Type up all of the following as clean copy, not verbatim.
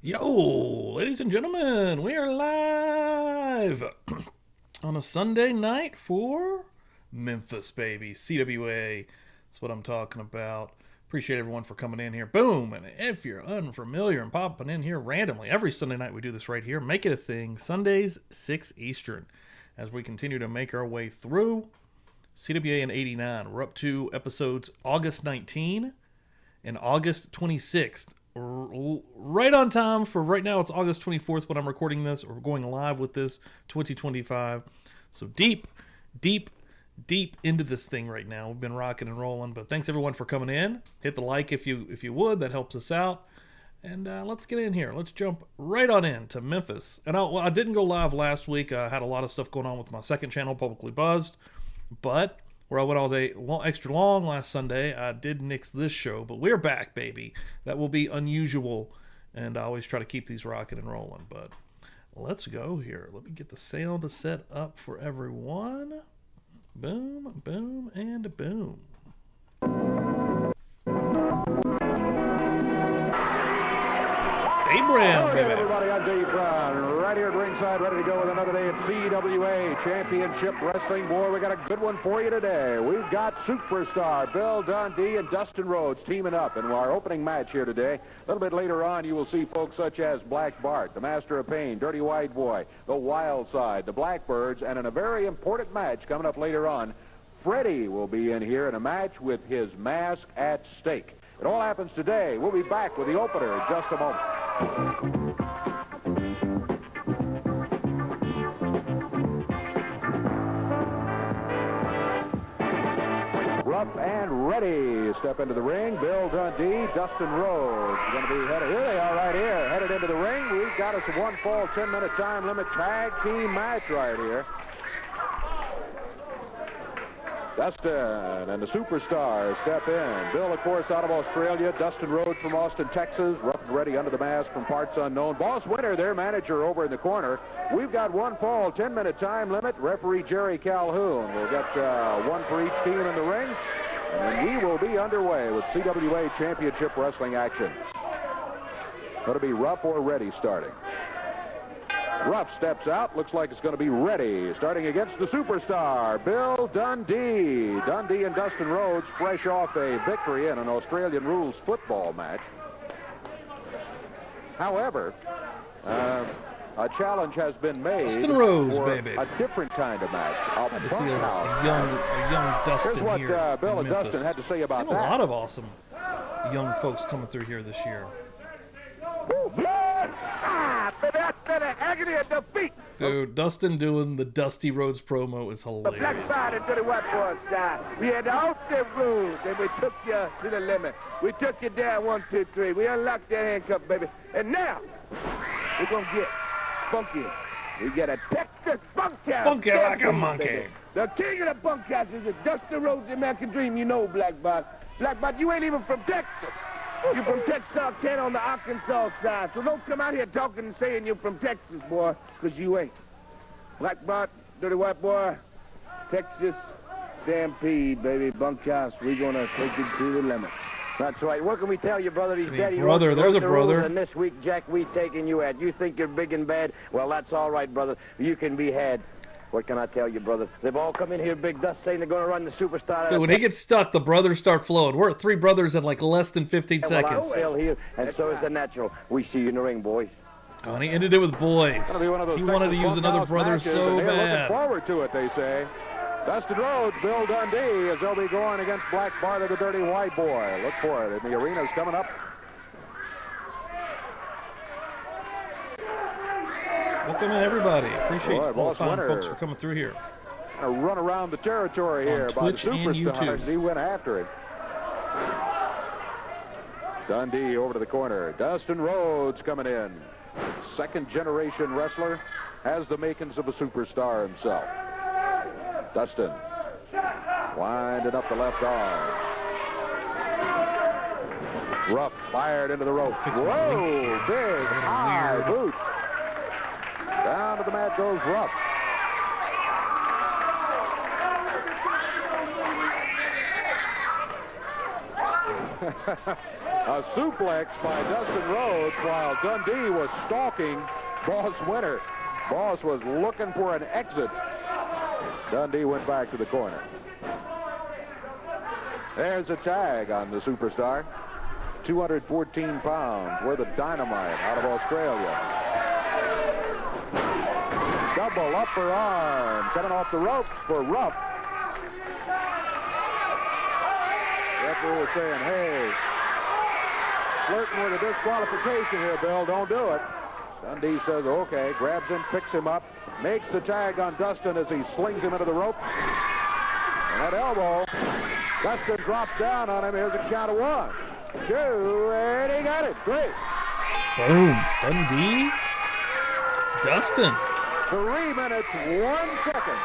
Yo, ladies and gentlemen, we are live on a Sunday night for Memphis, baby. CWA, that's what I'm talking about. Appreciate everyone for coming in here. Boom. And if you're unfamiliar and popping in here randomly, every Sunday night we do this right here. Make it a thing. Sundays, 6 Eastern. As we continue to make our way through CWA in 89. We're up to episodes August 19 and August 26th. Right on time for right now. It's August 24th when I'm recording this. We're going live with this 2025. So deep into this thing right now. We've been rocking and rolling, but thanks everyone for coming in. Hit the like if you would. That helps us out. And let's get in here. Let's jump right on in to Memphis. And I didn't go live last week. I had a lot of stuff going on with my second channel, Publicly Buzzed. But where I went all day extra long last Sunday, I did nix this show. But we're back, baby. That will be unusual. And I always try to keep these rocking and rolling. But let's go here. Let me get the sound set up for everyone. Boom, boom, and boom. Dave Brown, baby. Everybody, I'm Dave Brown, right here at ringside, ready to go with another day of CWA Championship Wrestling. Boy, we got a good one for you today. We've got Superstar Bill Dundee and Dustin Rhodes teaming up in our opening match here today. A little bit later on, you will see folks such as Black Bart, the Master of Pain, Dirty White Boy, the Wild Side, the Blackbirds, and in a very important match coming up later on, Freddie will be in here in a match with his mask at stake. It all happens today. We'll be back with the opener in just a moment. Rough and ready. Step into the ring. Bill Dundee, Dustin Rhodes. Going to be headed. Here they are right here. Headed into the ring. We've got us a 1 fall, 10-minute time limit tag team match right here. Dustin and the Superstars step in. Bill, of course, out of Australia. Dustin Rhodes from Austin, Texas. Rough and ready under the mask from parts unknown. Boss Winter, their manager, over in the corner. We've got 1 fall, 10-minute time limit. Referee Jerry Calhoun. We'll get one for each team in the ring. And we will be underway with CWA Championship Wrestling action. Going to be Rough or Ready starting. Rough steps out. Looks like it's going to be Ready. Starting against the Superstar, Bill Dundee. Dundee and Dustin Rhodes fresh off a victory in an Australian rules football match. However, a challenge has been made Dustin Rhodes, for baby. a different kind of match. Glad to see a young Dustin Here's what here. Bill and Memphis. Dustin had to say about Seen that. a lot of awesome young folks coming through here this year. Agony of defeat. Dude, Dustin doing the Dusty Rhodes promo is The hilarious. black side into the white boy side. We had to out the rules and we took you to the limit. We took you down 1, 2, 3. We unlocked that handcuff, baby. And now we're gonna get funky. We get a Texas bunkhouse. Funky like a champion, monkey. baby. The king of the bunkhouse is the Dustin Rhodes, the American Dream. You know, Black Bot. Black Bot, you ain't even from Texas. You're from Texarkana on the Arkansas side. So don't come out here talking and saying you're from Texas, boy, because you ain't. Black Bart, Dirty White Boy, Texas Stampede, baby, bunkhouse. We're going to take it to the limit. That's right. What can we tell you, brother? He's Hey, dead. He brother, wrote there's a the rules, brother. And this week, Jack, we taking you at. You think you're big and bad? Well, that's all right, brother. You can be had. What can I tell you, brother? They've all come in here, Big Dust, saying they're going to run the Superstar. Dude, when he gets stuck, the brothers start flowing. We're at 3 brothers in like less than 15 Well, seconds. I'm still here, and so is the natural. We see you in the ring, boys. Oh, and he ended it with boys. Gonna be one of those He wanted to Texas use another bunkhouse brother matches, so and they're bad. looking forward to it, they say. Dustin Rhodes, Bill Dundee, as they'll be going against Black Bart of the Dirty White Boy. Look for it. And the arena's coming up. Welcome in, everybody. Appreciate Boy, all the Boss fine Winter. folks for coming through here. A run around the territory On here by the Twitch and Superstars. YouTube. He went after it. Dundee over to the corner. Dustin Rhodes coming in. Second-generation wrestler. Has the makings of a superstar himself. Dustin winding up the left arm. Rough fired into the rope. Fix my Whoa, links here. big high Weird. boot. Down to the mat goes Rough. A suplex by Dustin Rhodes while Dundee was stalking Boss Winter. Boss was looking for an exit. Dundee went back to the corner. There's a tag on the Superstar. 214 pounds. We're the Dynamite out of Australia. Double upper arm coming off the ropes for Ruff. Referee was saying, hey, flirting with a disqualification here, Bill. Don't do it. Dundee says, okay, grabs him, picks him up, makes the tag on Dustin as he slings him into the ropes. And that elbow, Dustin drops down on him. Here's a count of 1, 2, and he got it. Great. Boom. Dundee. Dustin. 3 minutes, 1 second.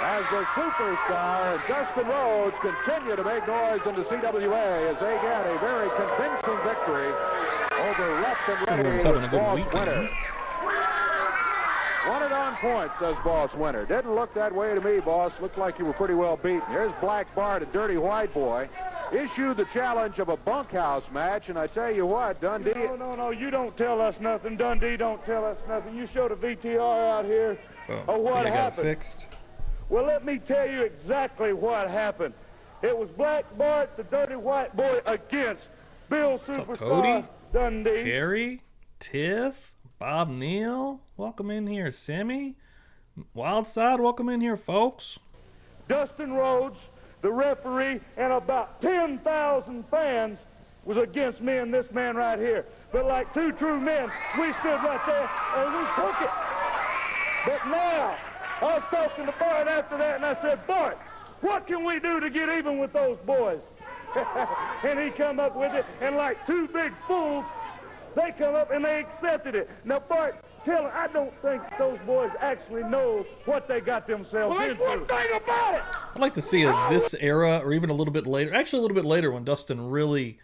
As the Superstar and Dustin Rhodes continue to make noise in the CWA as they get a very convincing victory over Ruff and Ready. Everyone's having a good Boss weekend. Winter. Won it on points, says Boss Winter. Didn't look that way to me, boss. Looked like you were pretty well beaten. Here's Black Bart, a dirty white boy. Issued the challenge of a bunkhouse match, and I tell you what, Dundee... No, you don't tell us nothing. Dundee don't tell us nothing. You showed a VTR out here of what I got it happened. fixed. Well, let me tell you exactly what happened. It was Black Bart, the dirty white boy, against Bill Superstar Cody? Dundee. Kerry, Tiff, Bob Neal, welcome in here. Sammy, Wildside, welcome in here, folks. Dustin Rhodes, the referee, and about 10,000 fans was against me and this man right here. But like two true men, we stood right there and we took it. But now, I was talking to Bart after that, and I said, Bart, what can we do to get even with those boys? And he come up with it, and like two big fools, they come up and they accepted it. Now, Bart, tell him, I don't think those boys actually know what they got themselves into. Well, that's one thing about it. I'd like to see this era, or even a little bit later, actually a little bit later when Dustin really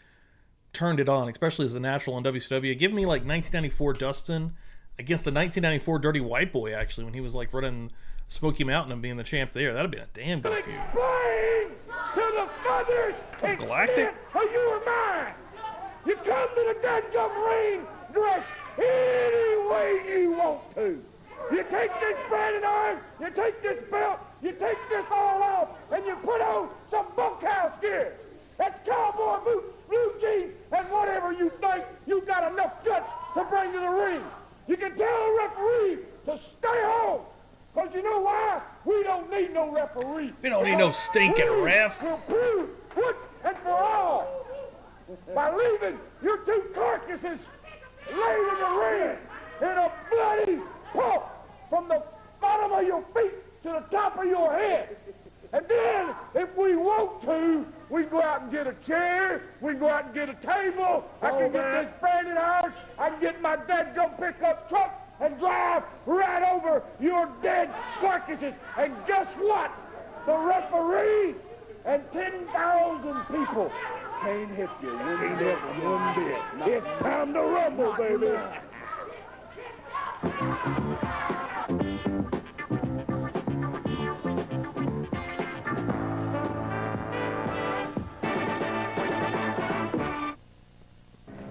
turned it on, especially as a natural in WCW. Give me like 1994 Dustin against the 1994 Dirty White Boy, actually, when he was like running Smoky Mountain and being the champ there. That'd have been a damn good feud. Explain to the fathers Galactic? how you were mine. You come to the dadgum ring dressed any way you want to. You take this branded arm, you take this belt, you take this all off, and you put on some bunkhouse gear. That's cowboy boots, blue jeans, and whatever you think you've got enough guts to bring to the ring. You can tell a referee to stay home. Because you know why? We don't need no referee. We don't need no stinking ref. We'll prove once and for all by leaving your two carcasses laid in the ring in a bloody pulp from the bottom of your feet to the top of your head. And then, if we want to, we can go out and get a chair, we can go out and get a table, I can get this branded house, I can get my dadgum pickup truck and drive right over your dead carcasses. And guess what? The referee and 10,000 people can't hit you one bit. It's time to rumble, baby.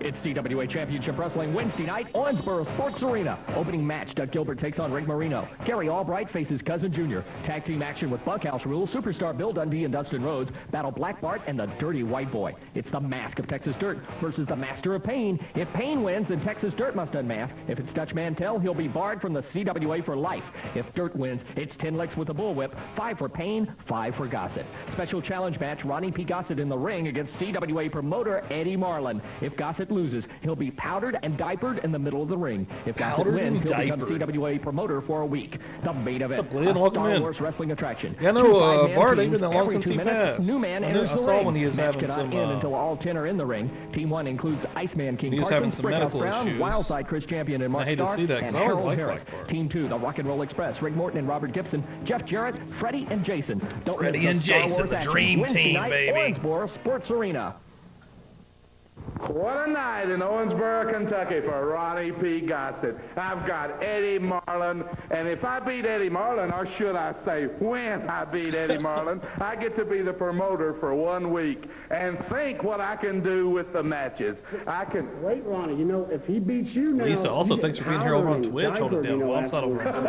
It's CWA Championship Wrestling Wednesday night, Owensboro Sports Arena. Opening match, Doug Gilbert takes on Rick Marino. Gary Albright faces Cousin Jr. Tag team action with Bunkhouse rules. Superstar Bill Dundee and Dustin Rhodes battle Black Bart and the Dirty White Boy. It's the Mask of Texas Dirt versus the Master of Pain. If Pain wins, then Texas Dirt must unmask. If it's Dutch Mantell, he'll be barred from the CWA for life. If Dirt wins, it's 10 licks with a bullwhip, 5 for Pain, 5 for Gossett. Special challenge match, Ronnie P. Gossett in the ring against CWA promoter Eddie Marlin. If Gossett loses, he'll be powdered and diapered in the middle of the ring. If Gossett wins, he'll become CWA promoter for a week. The main event, a Star Wars wrestling attraction. Yeah, no, Bart ain't been that long since he passed. New man enters I the saw ring. when he was Match having cannot some. end until all 10 are in the ring. Team 1 includes Iceman King He was Carson, having some Brickhouse medical Brown, issues. Wildside Chris Champion and Mark I hate to Starr, see that, 'cause and I always Harold liked Harris. Black Bart. Team 2, the Rock and Roll Express, Rick Morton and Robert Gibson, Jeff Jarrett, Freddie and Jason. Don't Freddie miss the and Star Jason, Wars the action dream Wednesday team, night, baby. Owensboro Sports Arena. What a night in Owensboro, Kentucky for Ronnie P. Gossett. I've got Eddie Marlin, and if I beat Eddie Marlin, or should I say when I beat Eddie Marlin, I get to be the promoter for 1 week. And think what I can do with the matches. I can... Wait, Ronnie, you know, if he beats you now... Lisa, also thanks for being here over on Twitch. Hold it down. Wild's not over on Twitch.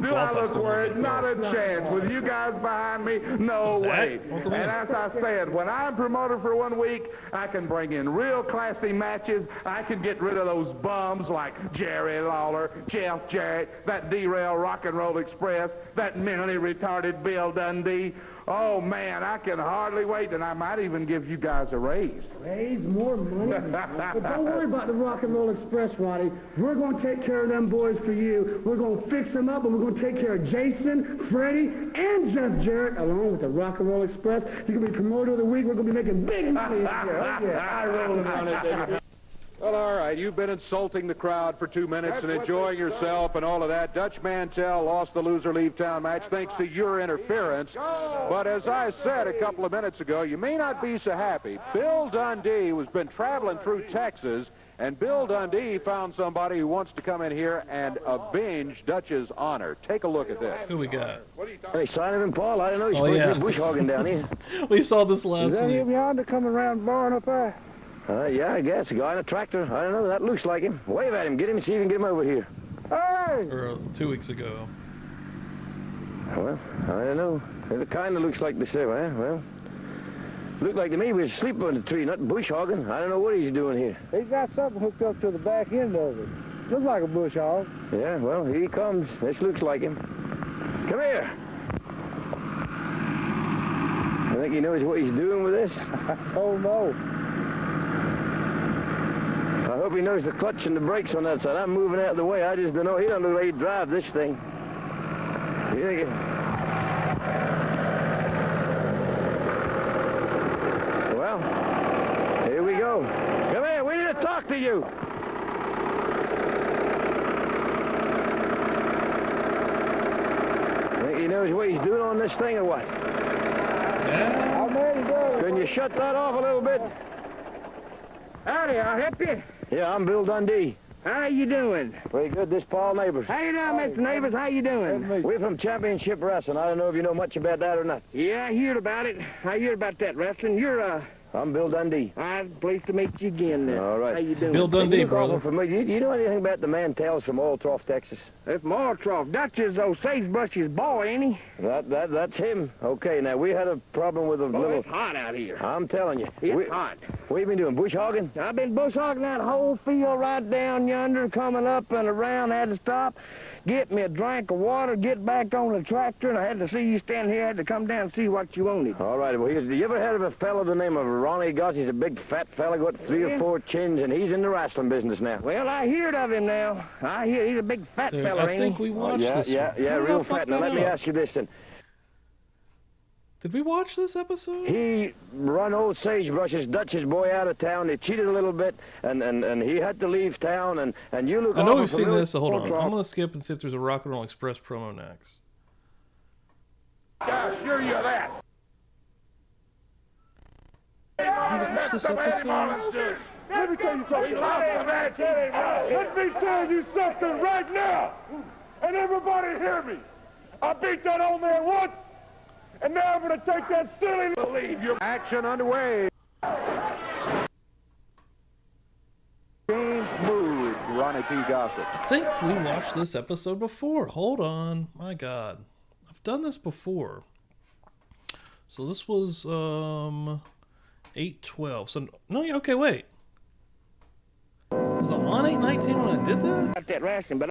Do I look worried? Not a chance. With you guys behind me, no way. And as I said, when I'm promoted for 1 week, I can bring in real classy matches. I can get rid of those bums like Jerry Lawler, Jeff Jarrett, that derailed Rock and Roll Express, that mentally retarded Bill Dundee. Oh, man, I can hardly wait, and I might even give you guys a raise. Raise more money? But don't worry about the Rock and Roll Express, Ronnie. We're going to take care of them boys for you. We're going to fix them up, and we're going to take care of Jason, Freddie, and Jeff Jarrett, along with the Rock and Roll Express. You're going to be promoter of the week. We're going to be making big money this year. Oh, yeah, I roll on it, baby. Well, all right, you've been insulting the crowd for 2 minutes and enjoying yourself and all of that. Dutch Mantell lost the loser leave town match thanks to your interference. But as I said a couple of minutes ago, you may not be so happy. Bill Dundee has been traveling through Texas, and Bill Dundee found somebody who wants to come in here and avenge Dutch's honor. Take a look at this. Who we got? Hey, Simon Paul, I don't know. You're supposed to be bush hogging down here. We saw this last Is that week. him yonder coming around barn up there? Yeah, I guess. A guy in a tractor. I don't know. That looks like him. Wave at him. Get him and see if you can get him over here. Hey! Or 2 weeks ago. Well, I don't know. It kind of looks like the same, eh? Well, looked like to me he was asleep on the tree, not bush hogging. I don't know what he's doing here. He's got something hooked up to the back end of it. Looks like a bush hog. Yeah, well, here he comes. This looks like him. Come here. I think he knows what he's doing with this. Oh, no. I hope he knows the clutch and the brakes on that side. I'm moving out of the way. I just don't know. He don't know how he drive this thing. Here you go. Well, here we go. Come here. We need to talk to you. Think he knows what he's doing on this thing or what? Yeah. I'm ready to go. Can you shut that off a little bit? Howdy, I'll help you. Yeah, I'm Bill Dundee. How you doing? Very good. This Paul Neighbors. How you doing, Mr. Neighbors? How you doing? We're from Championship Wrestling. I don't know if you know much about that or not. Yeah, I heard about it. I heard about that wrestling. You're, I'm Bill Dundee. I'm pleased to meet you again now. All right. How you doing? Bill Dundee, brother. You know anything about the Mantells from Oil Trough, Texas? It's Martroff. Dutch is old Sagebrush's boy, ain't he? That's him. Okay, now we had a problem with a Boy, little... it's hot out here. I'm telling you. It's hot. What you been doing, bush hogging? I've been bush hogging that whole field right down yonder, coming up and around. I had to stop, get me a drink of water, get back on the tractor, and I had to see you stand here. I had to come down and see what you wanted. All right, well, you ever heard of a fellow by the name of Ronnie Goss? He's a big fat fella, got 3 or 4 chins, and he's in the wrestling business now. Well, I heard of him now. I hear he's a big fat Dude, fella, I ain't think he? we watched this. Yeah, How did I real fuck fat. Now, that let me up? ask you this, then. Did we watch this episode? He run old Sagebrush's Dutch's boy out of town. They cheated a little bit, and he had to leave town. And you look. I know over we've from seen Oil this, so hold on. Trough. I'm going to skip and see if there's a Rock and Roll Express promo next. Yeah, sure you're that. Did you watch this episode? Let me tell you something. Let me tell you something right now. And everybody hear me. I beat that old man once, and now I'm going to take that silly leave. Action underway. James Mood, Ronnie P. Gossett. I think we watched this episode before. Hold on. My God. I've done this before. So this was 8/12. So no, okay, wait. Was it on 8/19 when I did that? Got that ration, but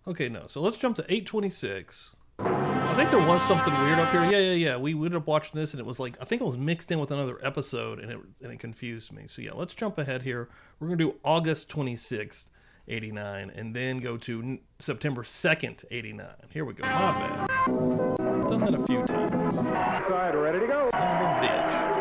Okay, no. So let's jump to 8/26. I think there was something weird up here. Yeah. We ended up watching this, and it was like, I think it was mixed in with another episode, and it confused me. So yeah, let's jump ahead here. We're gonna do August 26th, 89, and then go to September 2nd, 89. Here we go. My bad. Done that a few times. Side ready to go. Son of a bitch.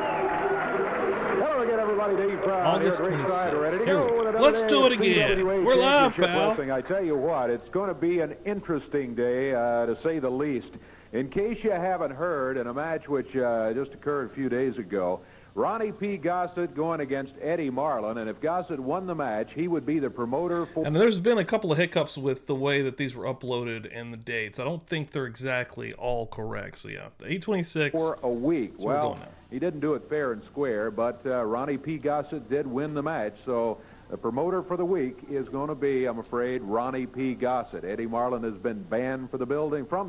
Hello again, everybody. Dave Brown August here at ringside, ready to 26th. Here go we with go. another Let's day do of it again. CWA We're live, Championship pal. Wrestling. I tell you what, it's going to be an interesting day, to say the least. In case you haven't heard, in a match which just occurred a few days ago, Ronnie P. Gossett going against Eddie Marlin, and if Gossett won the match, he would be the promoter for... And there's been a couple of hiccups with the way that these were uploaded and the dates. I don't think they're exactly all correct. So, yeah, 8/26. For a week. Well, now. he didn't do it fair and square, but Ronnie P. Gossett did win the match, so the promoter for the week is going to be, I'm afraid, Ronnie P. Gossett. Eddie Marlin has been banned from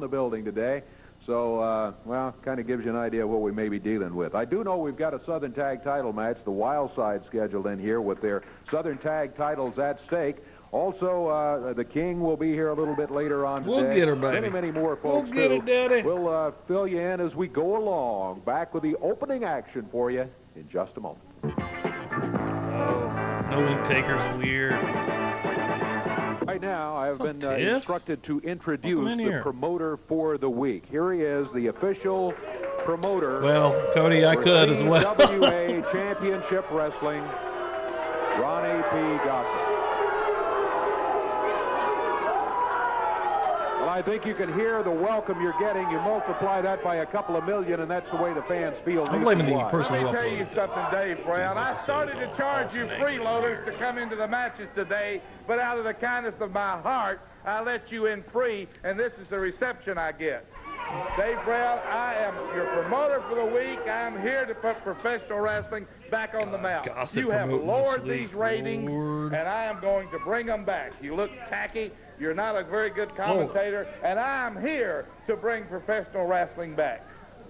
the building today. So, well, kind of gives you an idea of what we may be dealing with. I do know we've got a Southern Tag title match, the Wild Side, scheduled in here with their Southern Tag titles at stake. Also, the King will be here a little bit later on today. We'll get her, baby. Many more folks, We'll get it, Daddy. We'll fill you in as we go along. Back with the opening action for you in just a moment. Oh, no ink taker's weird. Right now, I have been Tiff? instructed to introduce Welcome in the here. promoter for the week. Here he is, the official promoter. Well, Cody, I for could as well. CWA Championship Wrestling, Ronnie P. Gossett. Well, I think you can hear the welcome you're getting. You multiply that by a couple of million, and that's the way the fans feel. I'm blaming the nationwide. person who Let me tell you uploaded something, this. Dave Brown. These I episodes started to all charge you fascinating. freeloaders to come into the matches today, but out of the kindness of my heart, I let you in free, and this is the reception I get. Dave Brown, I am your promoter for the week. I'm here to put professional wrestling back on the map. Gossett You have promoting lowered this week, these ratings, Lord. and I am going to bring them back. You look tacky. You're not a very good commentator, and I'm here to bring professional wrestling back.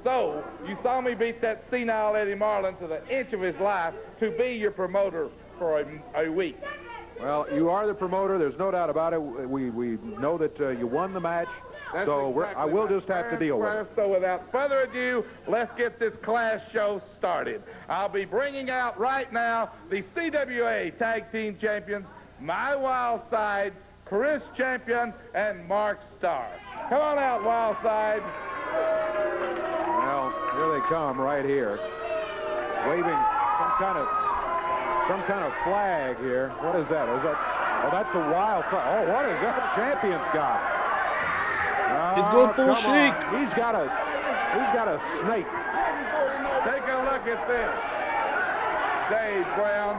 So, you saw me beat that senile Eddie Marlin to the inch of his life to be your promoter for a week. Well, you are the promoter. There's no doubt about it. We know that you won the match. That's So exactly I will right. just have to deal with it. So without further ado, let's get this class show started. I'll be bringing out right now the CWA Tag Team Champions, My Wild Side, Chris Champion, and Mark Starr. Come on out, Wild Side. Well, here they come right here, waving some kind of flag here. What is that? Oh, that's the Wild Side. Oh, what is that? The champion's got. He's going full come chic. on. He's got a snake. Take a look at this. Dave Brown.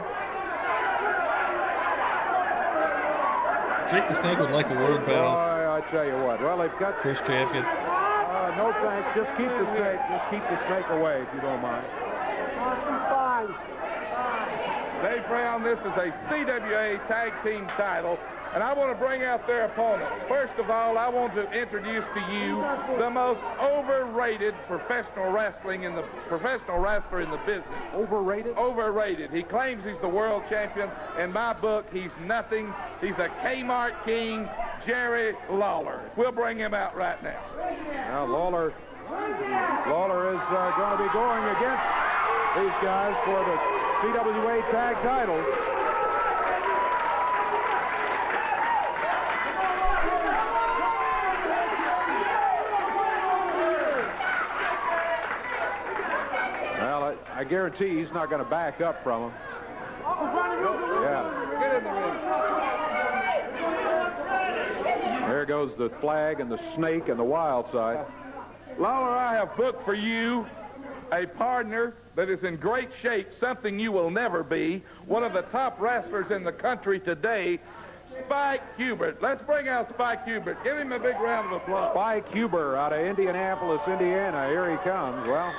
Jake the Snake would like a word, pal. Boy, I tell you what. Well, they've got. Chris Champion. No thanks. Just keep the snake. Just keep the snake away if you don't mind. Dave Brown, this is a CWA Tag Team title, and I want to bring out their opponents. First of all, I want to introduce to you the most overrated professional wrestler in the business. Overrated? Overrated. He claims he's the world champion. In my book, he's nothing. He's a Kmart king, Jerry Lawler. We'll bring him out right now. Now, Lawler is going to be going against these guys for the CWA Tag titles. Well, I guarantee he's not going to back up from him. Yeah. Get in the ring. There goes the flag and the snake and the Wild Side. Lawler, I have booked for you a partner that is in great shape, something you will never be, one of the top wrestlers in the country today, Spike Hubert. Let's bring out Spike Hubert. Give him a big round of applause. Spike Huber out of Indianapolis, Indiana. Here he comes. Well,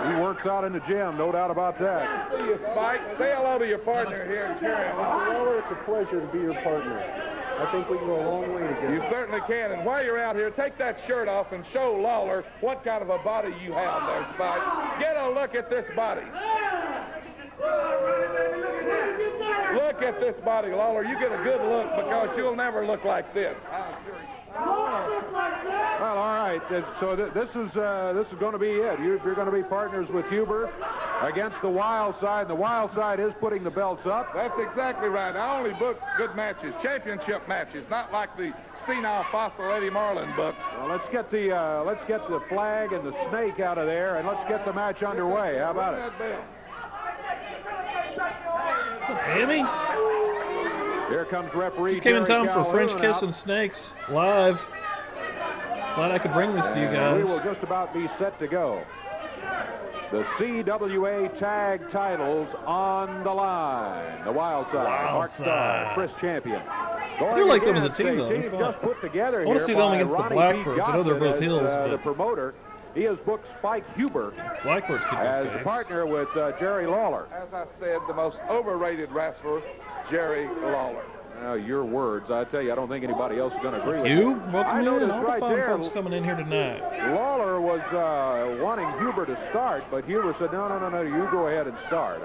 he works out in the gym, no doubt about that. See you, Spike. Say hello to your partner here in Cherry. Lawler, it's a pleasure to be your partner. I think we can go a long way together. You certainly can. And while you're out here, take that shirt off and show Lawler what kind of a body you have there, Spike. Get a look at this body. Look at this body, Lawler. You get a good look because you'll never look like this. Well, all right. So this is going to be it. You're going to be partners with Huber against the Wild Side. And the Wild Side is putting the belts up. That's exactly right. I only book good matches, championship matches, not like the senile fossil Eddie Marlin book. Well, let's get the flag and the snake out of there, and let's get the match underway. How about it? What's up, Hammy? Here comes referee. Just came in Jerry time for French Calhoun Kiss out. and Snakes live. Glad I could bring this to you And guys. we will just about be set to go. The CWA tag titles on the line. The Wild Side, Mark Starr, Chris Champion. I do like them as a team, though. They're fun. Just put together I want to see them against the Blackbirds. I know they're both heels, the but promoter. He has booked Spike Huber Blackbirds could as be a face. partner with Jerry Lawler. As I said, the most overrated wrestler, Jerry Lawler. Your words. I tell you, I don't think anybody else is going to agree with You? you. Welcome in. All the right fun there. folks coming in here tonight. Lawler was wanting Huber to start, but Huber said, no, you go ahead and start.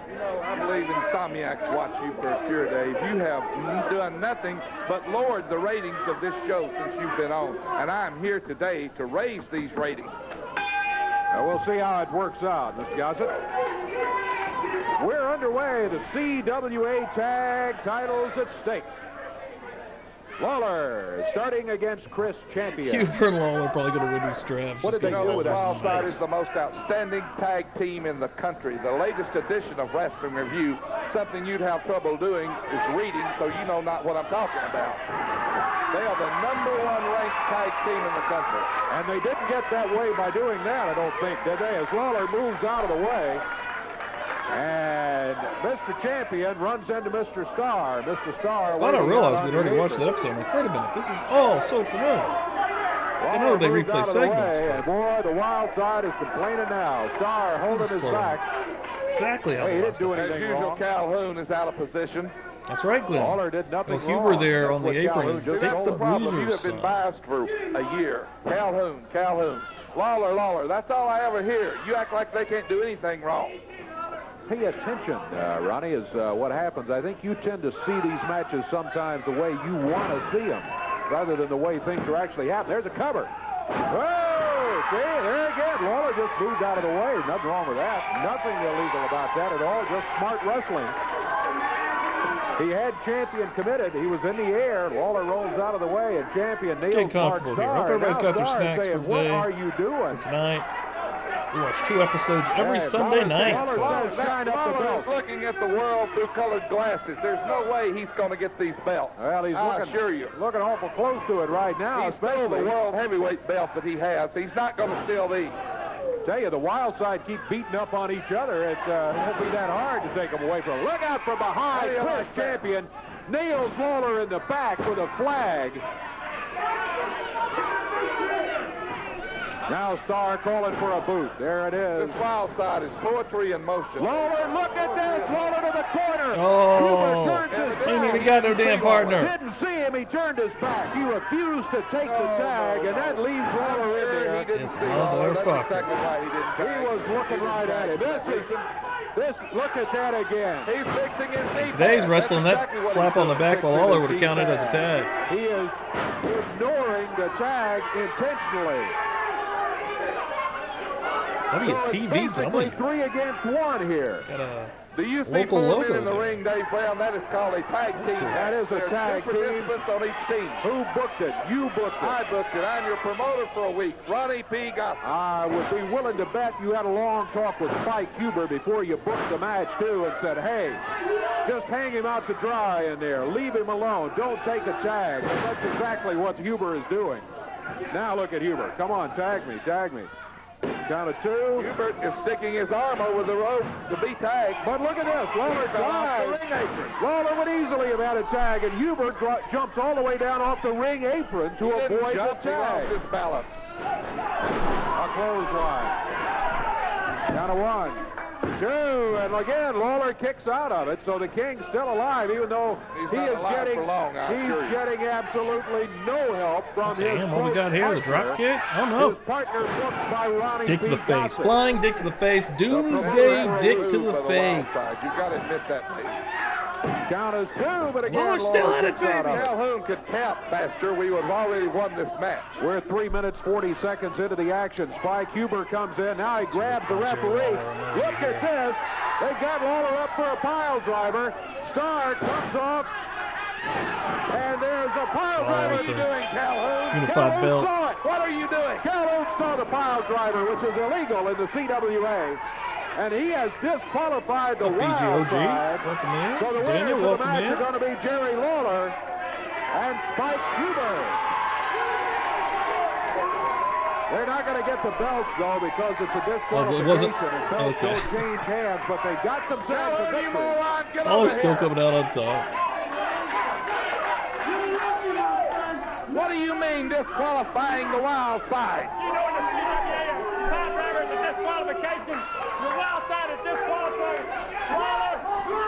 You know, I believe insomniacs watch you for a pure day. You have done nothing but lowered the ratings of this show since you've been on. And I'm here today to raise these ratings. Now, we'll see how it works out, Mr. Gossett. We're underway. The CWA tag titles at stake. Lawler starting against Chris Champion. Huber and Lawler probably going to win these drafts. What did they do with that? Wild Side is the most outstanding tag team in the country. The latest edition of Wrestling Review, something you'd have trouble doing is reading, so you know not what I'm talking about. They are the #1 ranked tag team in the country. And they didn't get that way by doing that, I don't think, did they? As Lawler moves out of the way. And Mr. Champion runs into Mr. Starr. Mr. Starr. I thought I realized we'd already watched that episode. I'm like, wait a minute, this is all so familiar. I know they replay segments. And boy, the Wild Side is complaining now. Starr holding his back. Exactly how Hey, he the didn't do last anything As usual, wrong. Calhoun is out of position. That's right, Glenn. Lawler did nothing Well, Huber wrong. there That's on the what apron Calhoun is just take told the him. Problem, you bruisers, have been son. biased for a year. Calhoun. Lawler. That's all I ever hear. You act like they can't do anything wrong. Pay attention, Ronnie, is what happens. I think you tend to see these matches sometimes the way you want to see them, rather than the way things are actually happening. There's a cover. Oh, see, there again. Lawler just moved out of the way. Nothing wrong with that. Nothing illegal about that at all. Just smart wrestling. He had Champion committed. He was in the air. Lawler rolls out of the way, and Champion nails getting comfortable here. I hope everybody's got their snacks for the What day. are you doing? Tonight, we watch 2 episodes every Sunday night, folks. Lawler is looking at the world through colored glasses. There's no way he's going to get these belts. Well, he's I assure you. looking awful close to it right now. He's stole the world heavyweight belt that he has. He's not going to steal these. Tell you, the Wild Side keep beating up on each other. It won't be that hard to take them away from him. Look out from behind. Chris Champion nails Lawler in the back with a flag. Now Starr calling for a boot. There it is. This Wild Side is poetry in motion. Lawler, look at this. Lawler to the corner. Oh, Huber turns his he ain't back. even got no damn partner. Didn't see him. He turned his back. He refused to take the tag, and that leaves Lawler in there. He didn't This see Lawler. That's motherfucker. exactly why he didn't tag. He was looking right at him. Look at that again. He's fixing his knee. Today's pad. wrestling, That's that exactly what slap he's on the doing, back by fixing Lawler his would have knee counted as a pad. tag. He is ignoring the tag intentionally. WTVW. 3 against 1 here. Got a Do you see local 4 logo men in the there. ring, Dave Brown? That is called a tag team. That is a There's tag 2 team. participants on each team. Who booked it? You booked it. I booked it. I'm your promoter for a week. Ronnie P. Gossett. I would be willing to bet you had a long talk with Spike Huber before you booked the match, too, and said, hey, just hang him out to dry in there. Leave him alone. Don't take a tag. And that's exactly what Huber is doing. Now look at Huber. Come on, tag me. Count of 2. Hubert is sticking his arm over the rope to be tagged. But look at this. Lawler He's off the dives. ring apron. Lawler would easily have had a tag, and Hubert jumps all the way down off the ring apron to He didn't avoid the jump, he lost tag. his balance. A clothesline. Count of 1, 2, and again Lawler kicks out of it, so the King's still alive, even though He's he not is alive getting for long, I'm sure. he's getting absolutely no help from his Damn, what we close got here? The partner. drop kick? Oh no. His partner booked by Ronnie Dick to the P. face. Gossett. Flying dick to the face. Doomsday dick to the By Wild face. Side. You've got to admit that, Pete. Count as 2, but again Lawler's still Lawler at it, kicks out baby. of it. Calhoun could count faster. We would have already won this match. We're 3 minutes, 40 seconds into the action. Spike Huber comes in. Now he grabs the referee. Look at this. They got Lawler up for a pile driver. Starr comes off. And there's a pile driver. with the Doing Calhoun. unified Calhoun belt. saw it. What are you doing? Calhoun saw the pile driver, which is illegal in the CWA. And he has disqualified the What's up, Wild BGOG? Side. Welcome in. So the winners Daniel, of the welcome match in. are going to be Jerry Lawler and Spike Huber. They're not going to get the belts, though, because it's a disqualification. it wasn't. And belts Okay. don't change hands, but they got themselves a victory. Lawler's still coming out on top. What do you mean disqualifying the wild side? You know in the CWA tiebreaker is a disqualification. The wild side is disqualified. Lawler,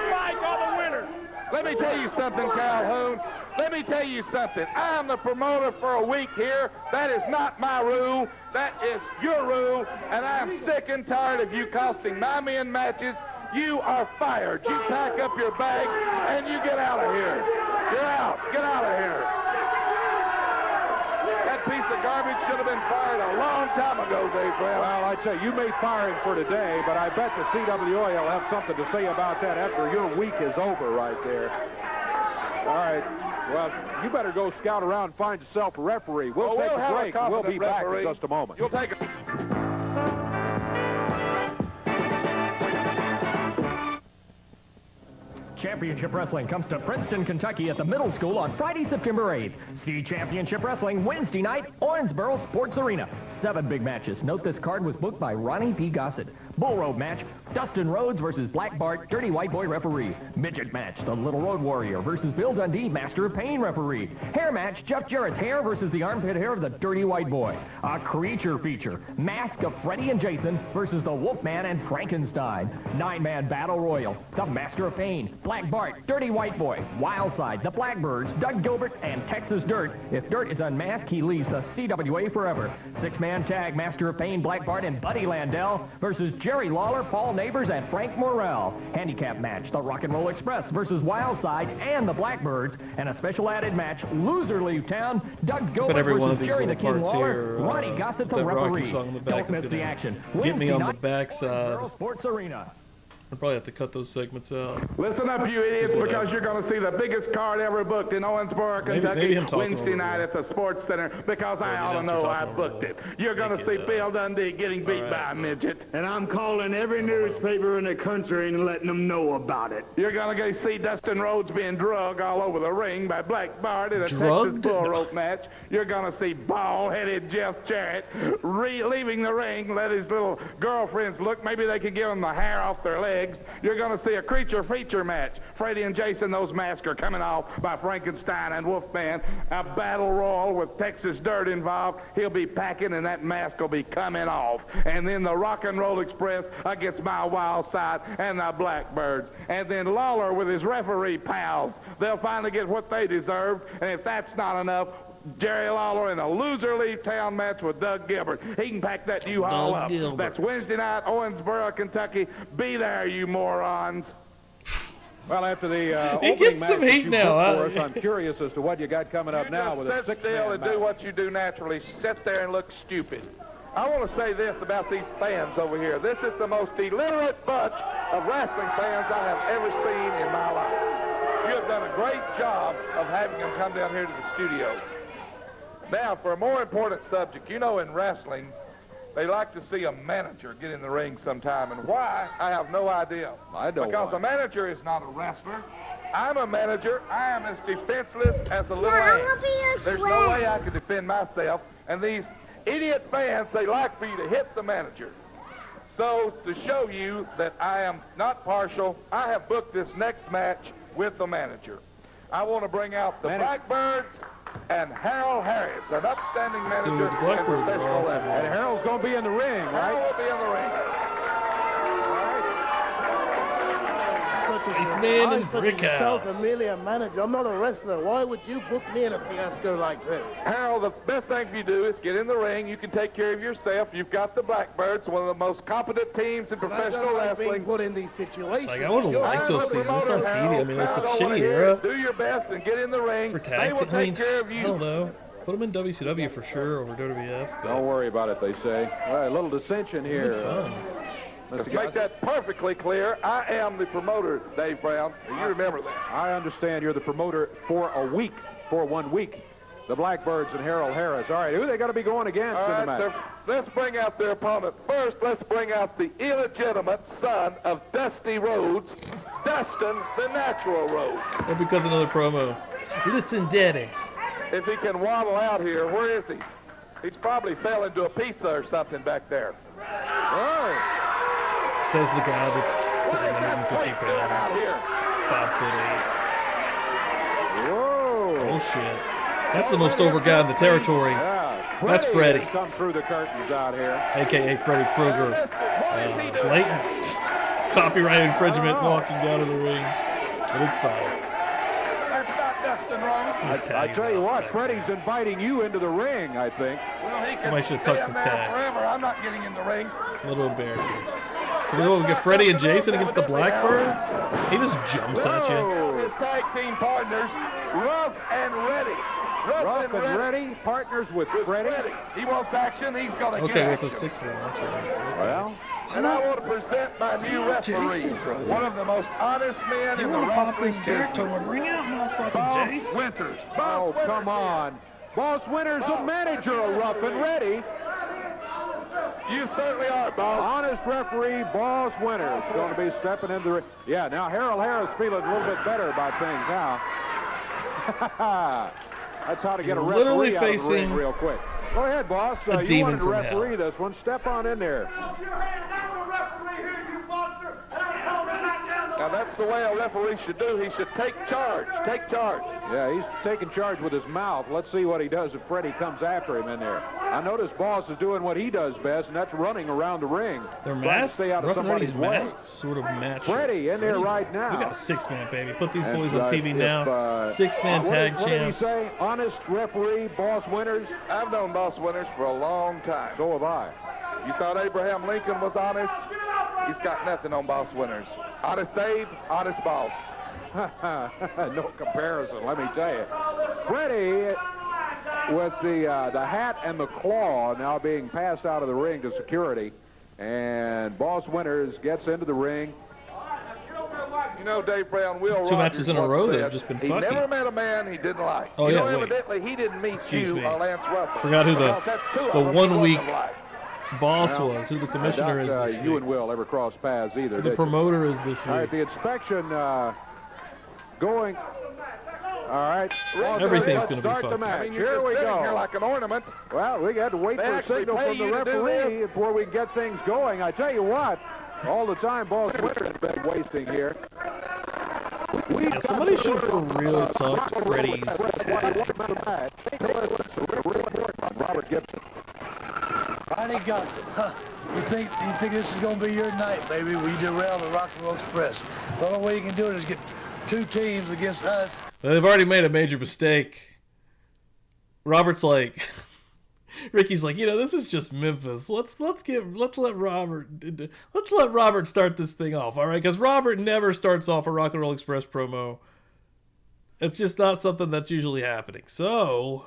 Spike are the winners. Let me tell you something, Calhoun. Let me tell you something. I'm the promoter for a week here. That is not my rule. That is your rule. And I'm sick and tired of you costing my men matches. You are fired. You pack up your bags and you get out of here. You're out. Get out of here. That piece of garbage should have been fired a long time ago, Dave Brown. Well, I'd say you may fire him for today, but I bet the CWA will have something to say about that after your week is over right there. All right. Well, you better go scout around and find yourself a referee. We'll take a break. We'll be back in just a moment. You'll take it. Championship Wrestling comes to Princeton, Kentucky at the middle school on Friday, September 8th. See Championship Wrestling Wednesday night, Owensboro Sports Arena. 7 big matches. Note this card was booked by Ronnie P. Gossett. Bull Rope match, Dustin Rhodes versus Black Bart, Dirty White Boy referee. Midget match, the Little Road Warrior versus Bill Dundee, Master of Pain referee. Hair match, Jeff Jarrett's hair versus the armpit hair of the Dirty White Boy. A creature feature, Mask of Freddy and Jason versus the Wolfman and Frankenstein. 9-man battle royal, the Master of Pain, Black Bart, Dirty White Boy, Wildside, the Blackbirds, Doug Gilbert, and Texas Dirt. If Dirt is unmasked, he leaves the CWA forever. 6-man tag, Master of Pain, Black Bart, and Buddy Landell versus Jerry Lawler, Paul Neighbors, and Frank Morrell. Handicap match, the Rock and Roll Express versus Wildside and the Blackbirds. And a special added match, Loser Leave Town, Doug Gilbert versus Jerry the King Lawler, Ronnie Gossett the referee. Don't miss the action. Get me on the Wednesday night, backside. Owensboro Sports Arena. I'll probably have to cut those segments out. Listen up, you idiots, because you're going to see the biggest card ever booked in Owensboro, Kentucky, maybe I'm talking Wednesday over night there. at the Sports Center, because I ought to know I booked it. You're going to see Bill Dundee getting beat by a midget. And I'm calling every newspaper in the country and letting them know about it. You're going to see Dustin Rhodes being drugged all over the ring by Black Bart in a Drugged? Texas bull rope match. You're going to see bald-headed Jeff Jarrett leaving the ring, let his little girlfriends look. Maybe they can give him the hair off their legs. You're going to see a creature feature match. Freddie and Jason, those masks are coming off by Frankenstein and Wolfman. A battle royal with Texas Dirt involved. He'll be packing and that mask will be coming off. And then the Rock and Roll Express against my Wild Side and the Blackbirds. And then Lawler with his referee pals. They'll finally get what they deserve. And if that's not enough, Jerry Lawler in a Loser Leave Town match with Doug Gilbert. He can pack that U-Haul Doug up. Gilbert. That's Wednesday night, Owensboro, Kentucky. Be there, you morons. Well, after the He opening gets match some that heat you now, booked for huh? us, I'm curious as to what you got coming up now with a Sit still six-man and match. do what you do naturally. Sit there and look stupid. I want to say this about these fans over here. This is the most illiterate bunch of wrestling fans I have ever seen in my life. You have done a great job of having them come down here to the studio. Now, for a more important subject, you know in wrestling, they like to see a manager get in the ring sometime. And why, I have no idea. I don't Because why. a manager is not a wrestler. I'm a manager. I am as defenseless as a little ant. There's no way I can defend myself. And these idiot fans, they like for you to hit the manager. So, to show you that I am not partial, I have booked this next match with the manager. I want to bring out the Blackbirds and Harold Harris, an upstanding manager. Dude, the Blackbirds in are professional awesome. wrestling. And Harold's going to be in the ring, right? Harold will be in the ring. Iceman and So Brickhouse. merely a manager. I'm not a wrestler. Why would you book me in a fiasco like this? Harold, the best thing for you to do is get in the ring. You can take care of yourself. You've got the Blackbirds, one of the most competent teams in I professional don't like being wrestling. put in these situations. Like, I would have liked to have seen this on TV. I mean, it's a shitty era Do your best and get in the ring. for They tag will team. I take mean, care of I you. don't know. Put them in WCW for sure over WWF. Don't worry about it, they say. All right, a little dissension here. Fun. Let's make that perfectly clear. I am the promoter, Dave Brown. You remember that. I understand you're the promoter for a week, for 1 week. The Blackbirds and Harold Harris. All right, who they got to be going against All in the right, match? let's bring out their opponent. First, let's bring out the illegitimate son of Dusty Rhodes, Dustin the Natural Rhodes. That becomes another promo. Listen, Daddy. If he can waddle out here, where is he? He's probably fell into a pizza or something back there. Oh. Says the guy that's 350 pounds, 5'8". Whoa. Oh shit! That's the most over guy in the territory. Yeah. That's Freddie. Has come through the curtains out here. AKA Freddy Krueger. Blatant copyright infringement walking down to the ring, but it's fine. That's not Dustin wrong. I tell you what, Freddie's inviting you into the ring, I think. Well, he can Somebody should have tucked his stay in there tag. forever. I'm not getting in the ring. A little embarrassing. So we will get Freddie and Jason against the Blackbirds. He just jumps at you. His tag team partners, Rough and Ready. Rough and Ready, partners with Freddie. He wants action. He's going to Okay, get with a action. 6-1. That's right. Well, And I want to present my new referee, Jason, brother. one of the most honest men You in the want to pop wrestling his business. territory? Ring out, motherfucking Boss Jason. Winters. oh, come on. Boss Winters, the manager of Rough and Ready. You certainly are, boss. Honest referee, Boss Winters, going to be stepping into the ring. Yeah, now Harold Harris feeling a little bit better about things now. That's how to get a Literally referee out of the ring facing real quick. Go ahead, boss. a You demon wanted to from referee this one. Step on in there. Now, that's the way a referee should do. He should take charge. Take charge. Yeah, he's taking charge with his mouth. Let's see what he does if Freddie comes after him in there. I notice Boss is doing what he does best, and that's running around the ring. Their trying to masks, stay out of Rough and somebody's Ready's way. masks sort of match. Freddie in there right now. We got a 6-man, baby. Put these And, boys on TV if, now. 6-man tag what champs. What did he say? Honest referee, Boss Winters? I've known Boss Winters for a long time. So have I. You thought Abraham Lincoln was honest? He's got nothing on Boss Winters. Honest Dave, honest boss. No comparison, let me tell you. Freddie, with the hat and the claw now being passed out of the ring to security, and Boss Winters gets into the ring. You know, Dave Brown, Will It's 2 matches in a once row that said have just been he fucking. never met a man he didn't like. Oh, you yeah, know, wait. evidently he didn't meet Excuse you me. or Lance Russell. Forgot who the Because that's two of them he 1 wouldn't week have liked. boss was, who the commissioner is this You week. and Will ever cross paths either, The did you? promoter is this All right, week. the inspection going. All right. Everything's let's gonna be start the fucking. match. I mean, you're Here just we sitting here go. like an ornament. Well, we got to wait They for a actually signal pay from the you to do referee this? before we can get things going. I tell you what, all the time Boss Winters has been wasting here. Yeah, somebody should for real talk to Freddie's tag. Robert Gibson. Finally got it. Huh. You think this is going to be your night, baby? We derail the Rock and Roll Express. The only way you can do it is get 2 teams against us. They've already made a major mistake. Robert's like, Ricky's like, you know, this is just Memphis. Let's let Robert start this thing off, all right? Because Robert never starts off a Rock and Roll Express promo. It's just not something that's usually happening. So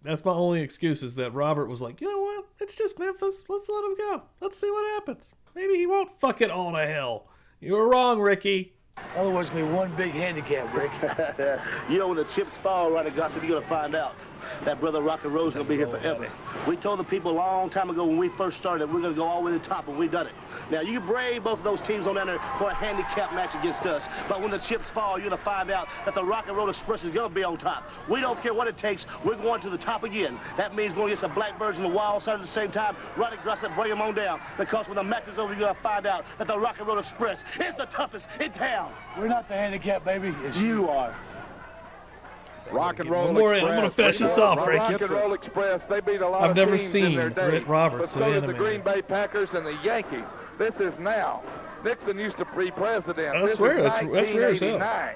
that's my only excuse, is that Robert was like, you know what? It's just Memphis. Let's let him go. Let's see what happens. Maybe he won't fuck it all to hell. You were wrong, Ricky. Otherwise, it's going to be one big handicap, Rick. You know, when the chips fall, Ronnie Gossett, you're going to find out that Brother Rock and Roll's going to be here forever. We told the people a long time ago when we first started that we're going to go all the way to the top, and we've done it. Now, you can brave both of those teams on down there for a handicap match against us, but when the chips fall, you're going to find out that the Rock and Roll Express is going to be on top. We don't care what it takes. We're going to the top again. That means going against the Blackbirds and the Wild Side at the same time. Ronnie Gossett, bring them on down, because when the match is over, you're going to find out that the Rock and Roll Express is the toughest in town. We're not the handicap, baby. It's you are. Rock and Roll One more in. Express. I'm going to finish this off, Ricky. Rock and Roll Express, they beat a lot I've of never teams seen in their day. Britt Roberts But so did the animated. Green Bay Packers and the Yankees. This is now. Nixon used to be president. I This swear, is that's rare as hell. 1989.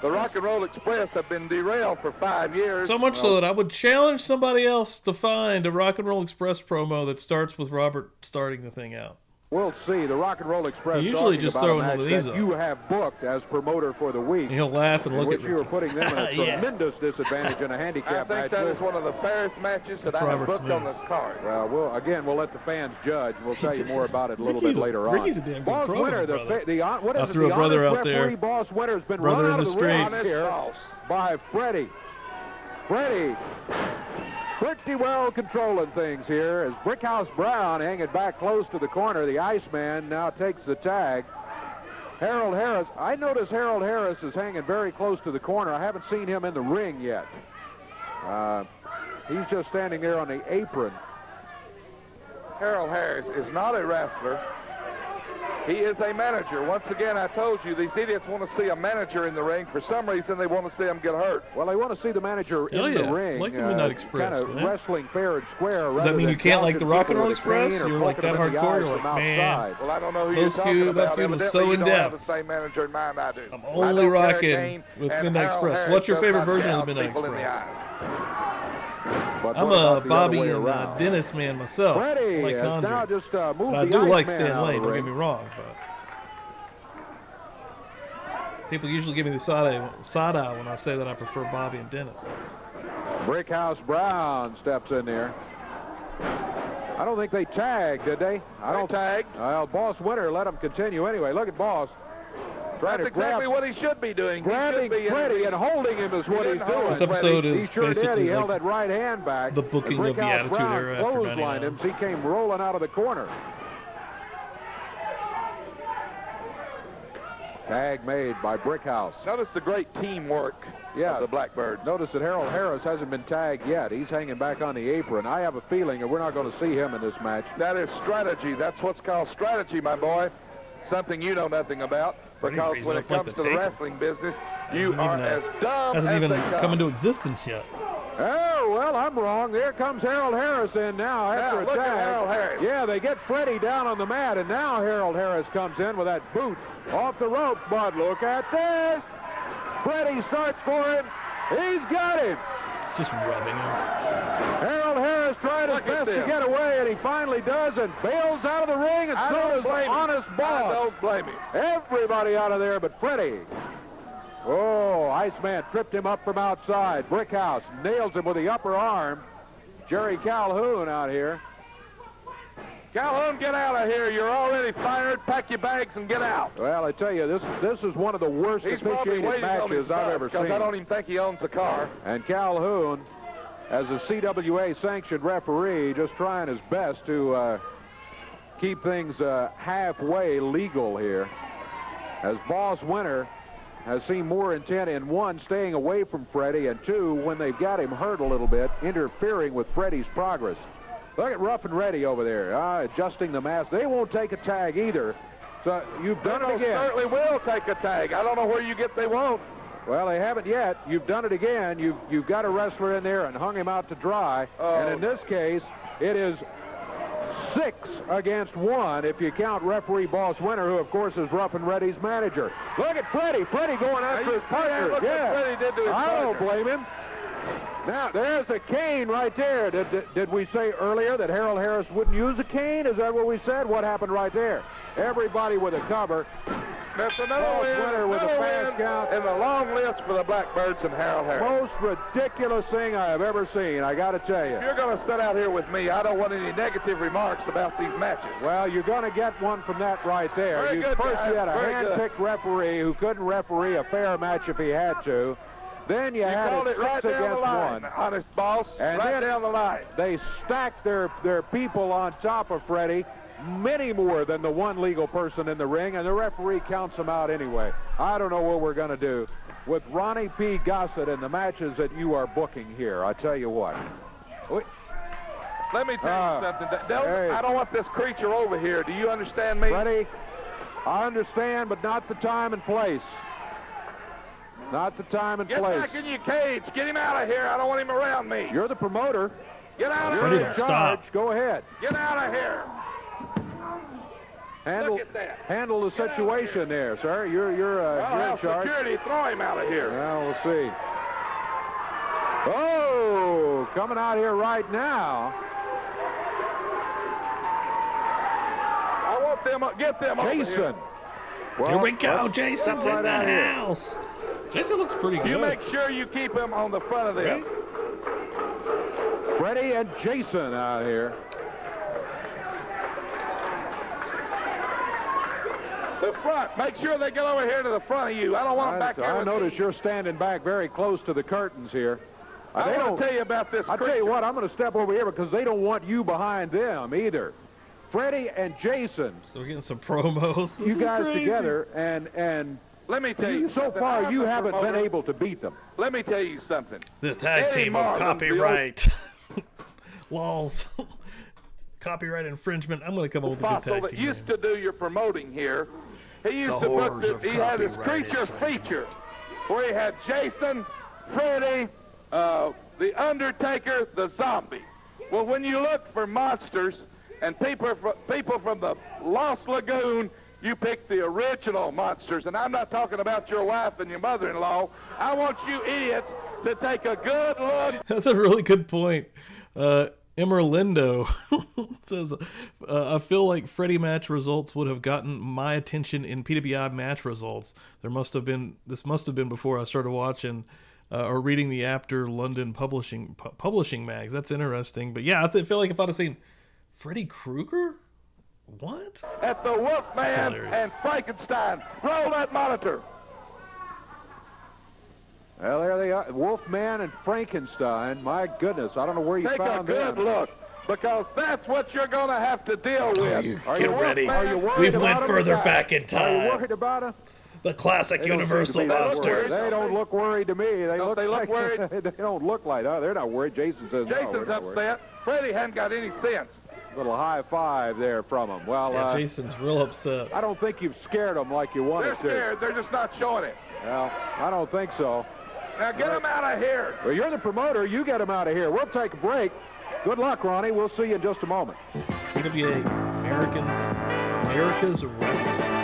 The Rock and Roll Express have been derailed for 5 years. So much so that I would challenge somebody else to find a Rock and Roll Express promo that starts with Robert starting the thing out. We'll see. The Rock and Roll Express You usually talking just about throw a one of match these that up. you have booked as promoter for the week. And he'll laugh and in look which at you were Ricky. putting them in a Yeah. tremendous disadvantage in a I handicap think match. that is one of the fairest matches that That's I have Robert's booked on moves. this card. Well, we'll let the fans judge. We'll tell you more about it a little bit later on. Ricky's a damn good Boss promo, Winter, brother. what is I it, threw the a brother honest out there. referee, Boss Winter, has been Brother run in out the of the ring streets. here by Freddie. Freddie pretty well controlling things here as Brickhouse Brown hanging back close to the corner. The Iceman now takes the tag. Harold Harris, I notice Harold Harris is hanging very close to the corner. I haven't seen him in the ring yet. He's just standing there on the apron. Harold Harris is not a wrestler. He is a manager. Once again, I told you, these idiots want to see a manager in the ring. For some reason, they want to see him get hurt. Well, they want to see the manager in the ring. Like the Midnight Express. Kind of wrestling fair and square. Does that mean you can't like the Rock and Roll Express? You're like that hardcore? You're like, man. Well, I don't know who you're talking about. That feud was so in depth. Have the same manager in mind I do. I'm only rocking with Midnight Express. What's your favorite version of the Midnight Express? I'm a Bobby and Dennis man myself. Freddie like now just moved but I do like Stan Lane, don't get me wrong. But people usually give me the side eye when I say that I prefer Bobby and Dennis. Brickhouse Brown steps in there. I don't think they tagged, did they? I don't tag. Well, Boss Winter let him continue anyway. Look at Boss. That's exactly what he should be doing. Grabbing Freddie and holding him is what he's doing. This episode is basically he held that right hand back. The booking of the Attitude Era after 99. Him, so he came rolling out of the corner. Tag made by Brickhouse. Notice the great teamwork of the Blackbirds. Notice that Harold Harris hasn't been tagged yet. He's hanging back on the apron. I have a feeling that we're not going to see him in this match. That is strategy. That's what's called strategy, my boy. Something you know nothing about. Because when it comes to the wrestling business, you are as dumb as they come. Hasn't even come into existence yet. Oh, well, I'm wrong. There comes Harold Harris in now after a tag. Look at Harold Harris. Yeah, they get Freddie down on the mat, and now Harold Harris comes in with that boot off the ropes. But look at this. Freddie starts for him. He's got him. It's just rubbing him. Harold Harris tried his best to get away, and he finally does, and bails out of the ring, and so does the honest Boss. I don't blame him. Everybody out of there but Freddie. Oh, Iceman tripped him up from outside. Brickhouse nails him with the upper arm. Jerry Calhoun out here. Calhoun, get out of here. You're already fired. Pack your bags and get out. Well, I tell you, this is one of the worst officiated matches I've ever seen. I don't even think he owns the car. And Calhoun, as a CWA sanctioned referee, just trying his best to keep things halfway legal here. As Boss Winter has seen more intent in one, staying away from Freddie, and two, when they've got him hurt a little bit, interfering with Freddie's progress. Look at Rough and Ready over there, adjusting the mask. They won't take a tag either. So you've done it again. Certainly will take a tag. I don't know where you get they won't. Well, they haven't yet. You've done it again. You've got a wrestler in there and hung him out to dry. And in this case, it is 6 against 1 if you count referee Boss Winter, who, of course, is Rough and Ready's manager. Look at Freddie. Freddie going after his partner. Look what Freddie did to his I partner. don't blame him. Now, there's a cane right there. Did we say earlier that Harold Harris wouldn't use a cane? Is that what we said? What happened right there? Everybody with a cover. That's another winner with a fast count. And the long list for the Blackbirds and Harold Harris. Most ridiculous thing I have ever seen, I got to tell you. If you're going to sit out here with me, I don't want any negative remarks about these matches. Well, you're going to get one from that right there. First, you had a hand-picked referee who couldn't referee a fair match if he had to. Then you had it 6 right against 1. Honest Boss, and right down the line. They stacked their people on top of Freddie, many more than the one legal person in the ring, and the referee counts them out anyway. I don't know what we're going to do with Ronnie P. Gossett in the matches that you are booking here. I tell you what. Let me tell you something. I don't want this creature over here. Do you understand me? Freddie, I understand, but not the time and place. Not the time and place. Get back in your cage. Get him out of here. I don't want him around me. You're the promoter. Get out of here. here. You're in charge. Go ahead. Get out of here. Look at that. Handle the situation there, sir. You're in charge. Security, throw him out of here. Well, we'll see. Oh, coming out here right now. I want them. Get them over here. Jason. Well, here we go. Jason's in the house. Jason looks pretty good. You make sure you keep him on the front of this. Freddie and Jason out here. The front. Make sure they get over here to the front of you. I don't want them back here. I notice you're standing back very close to the curtains here. I want to tell you about this. I'll tell you what, I'm going to step over here because they don't want you behind them either. Freddie and Jason. So we're getting some promos. You guys together, and let me tell you so far you haven't been able to beat them. Let me tell you something. The tag team of copyright. Laws. Copyright infringement. I'm going to come up with a good Fossil tag that team. used to do your promoting here. He used The to horrors put of he had his copyright creatures infringement. feature where he had Jason, Freddy, the Undertaker, the Zombie. Well, when you look for monsters and people from the Lost Lagoon, you pick the original monsters. And I'm not talking about your wife and your mother-in-law. I want you idiots to take a good look. That's a really good point. Emerlindo says, I feel like Freddie match results would have gotten my attention in PWI match results. This must have been before I started watching or reading the After London publishing mags. That's interesting. But yeah, I feel like if I'd have seen Freddy Krueger, what? At the Wolfman and Frankenstein. Roll that monitor. Well, there they are. Wolfman and Frankenstein. My goodness, I don't know where you Take a found good them. look, because that's what you're going to have to deal with. Get ready. Are you worried We've about went them? further back in Are time. you worried about them? The classic They don't seem to Universal be that worried. monsters. They don't look worried to me. They Don't look they look like, worried? They don't look like that. They're not worried. Jason says no, Jason's we're not worried. upset. Freddie hadn't got any sense. Little high five there from him. Well, Yeah, Jason's real upset. I don't think you've scared them like you wanted They're scared. They're just not showing it. to. Well, I don't think so. Now get them out of here. Well, you're the promoter. You get them out of here. We'll take a break. Good luck, Ronnie. We'll see you in just a moment. CWA America's Wrestling.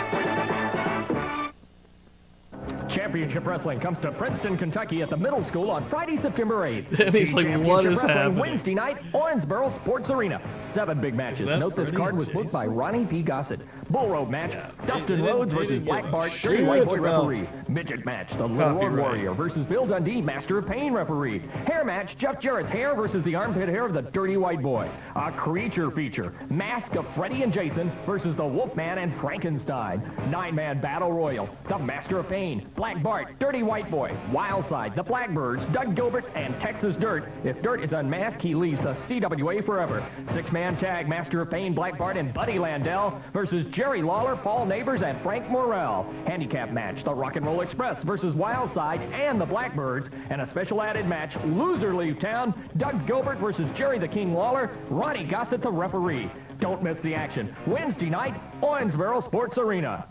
Championship Wrestling comes to Princeton, Kentucky at the middle school on Friday, September 8th. And he's like, what is Championship Wrestling happening? Wednesday night, Owensboro Sports Arena. 7 big matches. that Note this Freddie card and was booked by Jason? Ronnie P. Gossett. Bull rope match, Yeah, Dustin they Rhodes didn't versus give Black a Bart, shit Dirty White Boy about referee. Midget match, the Little Road Copyright. Warrior versus Bill Dundee, Master of Pain referee. Hair match, Jeff Jarrett's hair versus the armpit hair of the Dirty White Boy. A creature feature, Mask of Freddy and Jason versus the Wolfman and Frankenstein. 9-man battle royal, the Master of Pain, Black Bart, Dirty White Boy, Wildside, the Blackbirds, Doug Gilbert, and Texas Dirt. If Dirt is unmasked, he leaves the CWA forever. 6-man tag, Master of Pain, Black Bart, and Buddy Landell versus Jerry Lawler, Paul Neighbors, and Frank Morrell. Handicap match, the Rock and Roll Express versus Wildside and the Blackbirds. And a special added match, Loser Leave Town, Doug Gilbert versus Jerry the King Lawler, Ronnie Gossett the referee. Don't miss the action. Wednesday night, Owensboro Sports Arena.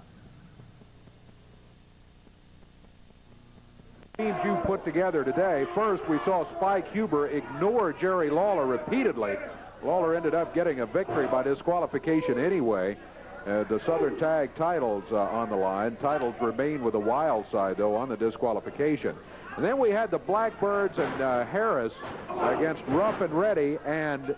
Teams you put together today. First, we saw Spike Huber ignore Jerry Lawler repeatedly. Lawler ended up getting a victory by disqualification anyway. The Southern Tag titles on the line. Titles remain with the Wild Side, though, on the disqualification. And then we had the Blackbirds and Harris against Rough and Ready and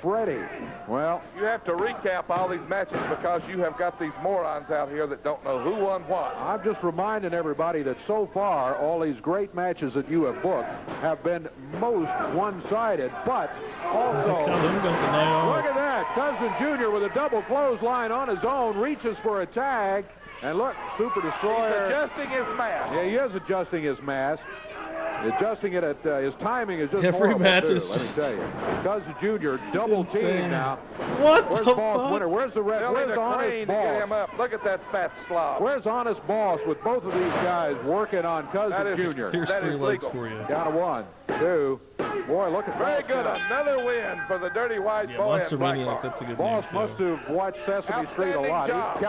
Freddie. Well, You have to recap all these matches because you have got these morons out here that don't know who won what. I'm just reminding everybody that so far, all these great matches that you have booked have been most one-sided, but also, Calhoun got the night off. look at that. Cousin Jr. with a double clothesline on his own, reaches for a tag, and look, Super Destroyer. He's adjusting his mask. Yeah, he is adjusting his mask. Adjusting it at his timing is just Every horrible, match too, is let just me tell you. Cousin Jr. double team insane. now. What Where's the Boss fuck? Winner? Where's the red? They'll need Where's a Honest crane to get him Boss? up. Look at that fat slob. Where's Honest Boss with both of these guys working on Cousin That is- Jr.? Here's That 3 is legs legal. for you. Down to 1, 2. Boy, look at Very Boss good. now. Another win for the Dirty White Yeah, Boy Monster and Black Maniacs, Bart. that's a good Boss name, must too. have watched Sesame Street a Outstanding lot. job. He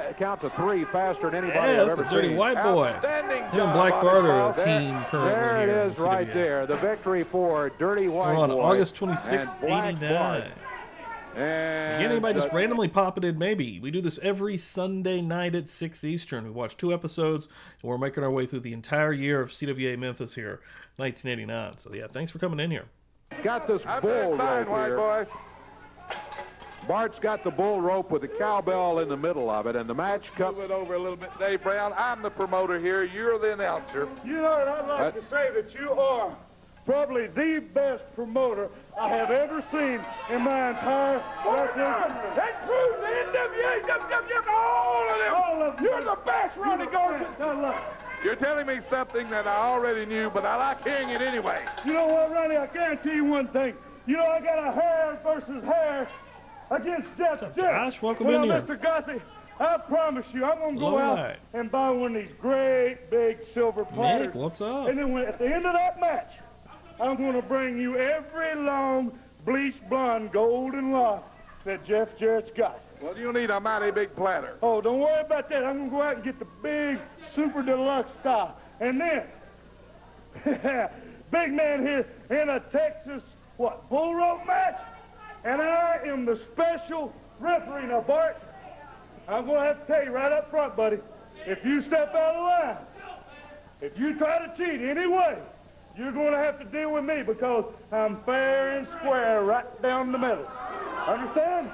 can count to 3 faster than anybody Yeah, I've that's ever the Dirty seen. White Boy. Outstanding Him job and Black on Bart his are boss. a team currently There it here in is right CWA. there. The victory for Dirty White We're on Boy August and 26th, Black 89. Bart. And Anybody just randomly pop it in, maybe. We do this every Sunday night at 6 Eastern. We watch 2 episodes, and we're making our way through the entire year of CWA Memphis here, 1989. So, yeah, thanks for coming in here. got this I'm bull doing fine, rope White here. Boy. Bart's got the bull rope with the cowbell in the middle of it, and the match comes. Move it over a little bit, Dave Brown. I'm the promoter here. You're the announcer. You know what I'd like to say that you are probably the best promoter I have ever seen in my entire life. That proves the NWA, WWF, all of them. You're the best, Ronnie Garson. You're telling me something that I already knew, but I like hearing it anyway. You know what, Ronnie? I guarantee you one thing. You know, I got a hair versus hair against Jeff Jarrett. Josh? Welcome well, in here. Mr. Gussie, I promise you, I'm going to go Low out light. and buy one of these great big silver platters. Nick, what's up? And then at the end of that match, I'm going to bring you every long bleached blonde golden locks that Jeff Jarrett's got. Well, you need a mighty big platter. Oh, don't worry about that. I'm going to go out and get the big, super deluxe style. And then, big man here in a Texas, bull rope match? And I am the special referee. Now, Bart, I'm going to have to tell you right up front, buddy, if you step out of line, if you try to cheat any way, you're going to have to deal with me because I'm fair and square right down the middle. Understand?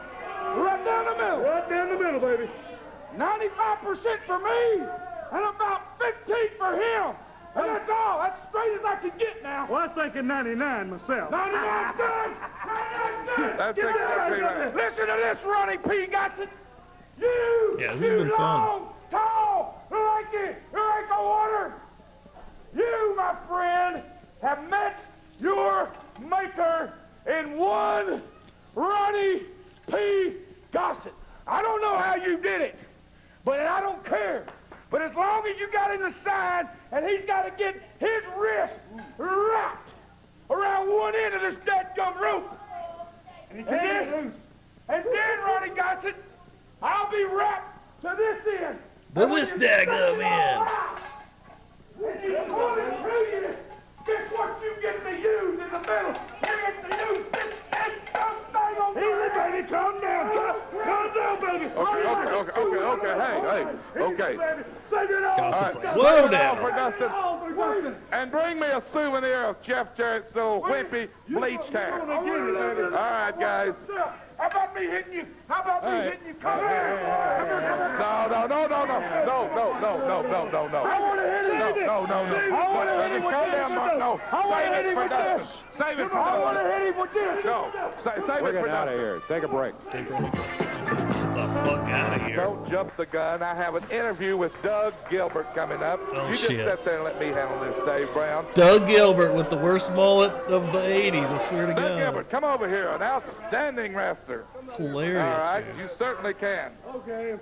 Right down the middle. Right down the middle, baby. 95% for me, and about 15 for him. And that's all. That's straight as I can get now. Well, I was thinking 99 myself. 99 done. 99 done. That's exactly right. Listen to this, Ronnie P. Gossett. You, yeah, this has been fun. Tall, who ain't the water. You, my friend, have met your maker in one Ronnie P. Gossett. I don't know how you did it, but I don't care. But as long as you got in the side and he's got to get his wrist wrapped around one end of this dadgum rope. And then, Ronnie Gossett, I'll be wrapped to this end. To this dadgum end. When you pull it through you, guess what you get to use in the middle? You get to use this thing on easy, baby, calm down. Calm down, baby. Okay. Gossip's like, whoa down. And bring me a souvenir of Jeff Jarrett's little wimpy bleached hair. All right, guys. How about me hitting you? How about me hitting you? Come here. No. I want to hit him. No. I want to hit him with Calm down, Mark. No. I want to hit him with this. Save it for I want to hit him with this. No. Save it for We're getting out of here. Take a break. Get the fuck out of here. Don't jump the gun. I have an interview with Doug Gilbert coming up. Oh, you just shit. sit there and let me handle this, Dave Brown. Doug Gilbert with the worst mullet of the 80s, I swear to Doug God. Gilbert, come over here. An outstanding wrestler. It's hilarious, All right, dude. you certainly can. Okay.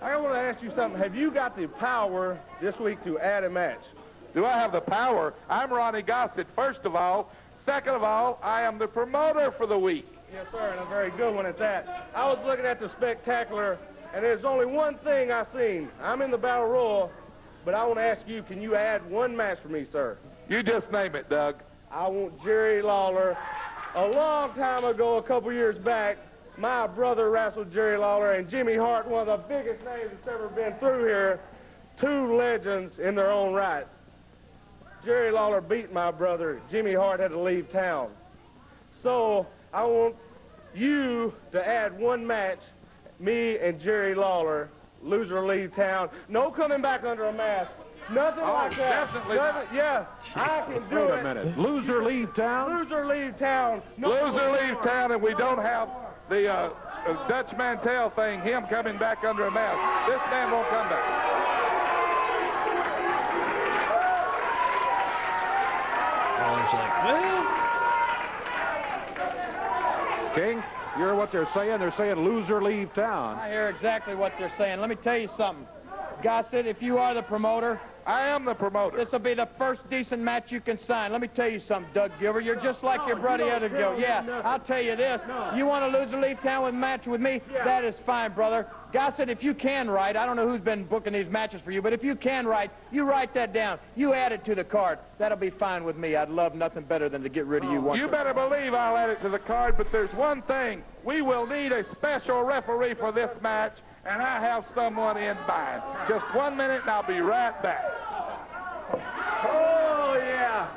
I want to ask you something. Have you got the power this week to add a match? Do I have the power? I'm Ronnie Gossett, first of all. Second of all, I am the promoter for the week. Yes, sir, and a very good one at that. I was looking at the spectacular, and there's only one thing I've seen. I'm in the Battle Royal, but I want to ask you, can you add one match for me, sir? You just name it, Doug. I want Jerry Lawler. A long time ago, a couple years back, my brother wrestled Jerry Lawler, and Jimmy Hart, one of the biggest names that's ever been through here. Two legends in their own right. Jerry Lawler beat my brother. Jimmy Hart had to leave town. So I want you to add one match, me and Jerry Lawler, loser leave town. No coming back under a mask. Nothing like that. Definitely not. Yeah, I can do Wait it. a minute. Loser leave town? Loser leave town. No Loser leave town, and we don't have the Dutch Mantel thing, him coming back under a mask. This man won't come back. Lawler's like, well, King, you hear what they're saying? They're saying loser leave town. I hear exactly what they're saying. Let me tell you something. Gossett, if you are the promoter, I am the promoter. this will be the first decent match you can sign. Let me tell you something, Doug Gilbert. You're just like your brother the other go. Yeah, I'll tell you this. You want to lose or leave town with a match with me? That is fine, brother. Gossett, if you can write, I don't know who's been booking these matches for you, but if you can write, you write that down. You add it to the card. That'll be fine with me. I'd love nothing better than to get rid of you once. You better believe I'll add it to the card, but there's one thing. We will need a special referee for this match, and I have someone in mind. Just 1 minute, and I'll be right back. Oh, yeah.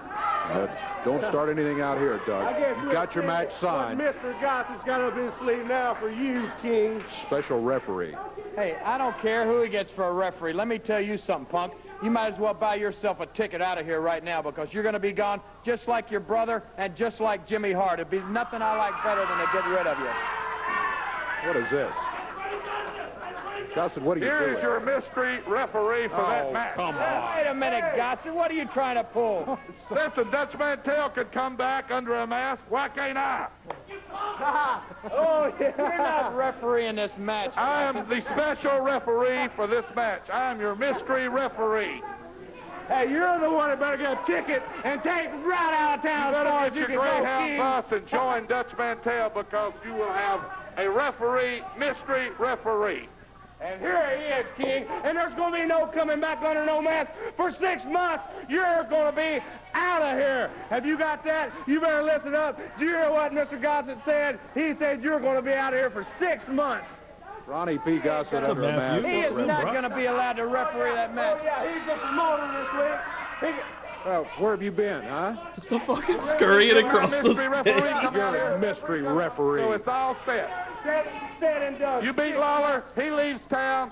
Don't start anything out here, I Doug. guess You got your match signed. Mr. Gossett's got up his sleeve now for you, King. Special referee. Hey, I don't care who he gets for a referee. Let me tell you something, punk. You might as well buy yourself a ticket out of here right now because you're going to be gone just like your brother and just like Jimmy Hart. It'd be nothing I like better than to get rid of you. What is this? Gossett, what are you doing? Here's your mystery referee for that match. Come on. Wait a minute, Gossett. What are you trying to pull? Listen, Dutch Mantel could come back under a mask. Why can't I? Oh, yeah. You're not refereeing this match. I am the special referee for this match. I am your mystery referee. Hey, you're the one that better get a ticket and take right out of town. You better as get you your can go Greyhound skiing. bus and join Dutch Mantell because you will have a referee, mystery referee. And here he is, King, and there's going to be no coming back under no mask for 6 months. You're going to be out of here. Have you got that? You better listen up. Did you hear what Mr. Gossett said? He said you're going to be out of here for 6 months. Ronnie P. Gossett under a mask. He is not going to be allowed to referee that match. Oh, yeah, he's the promoter this week. Well, where have you been, huh? Just a fucking scurrying across the stage. You're a mystery referee. So it's all set. Set and done. You beat Lawler, he leaves town.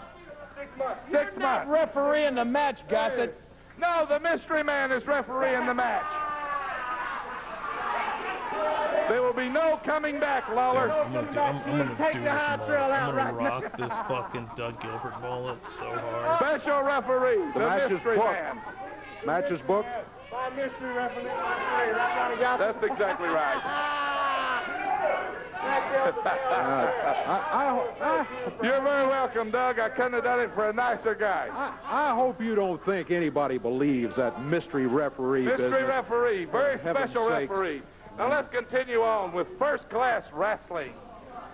6 months. 6 months. Refereeing the match, Gossett. No, the mystery man is refereeing the match. There will be no coming back, Lawler. I'm gonna do this mullet. I'm gonna rock this fucking Doug Gilbert mullet so hard. Special referee, the match is mystery booked. man. Match is booked. My mystery referee. That's Ronnie Gossett. That's exactly right. You're very welcome, Doug. I couldn't have done it for a nicer guy. I hope you don't think anybody believes that mystery referee Mystery business. referee, very heaven's special sakes. referee. Now let's continue on with first-class wrestling.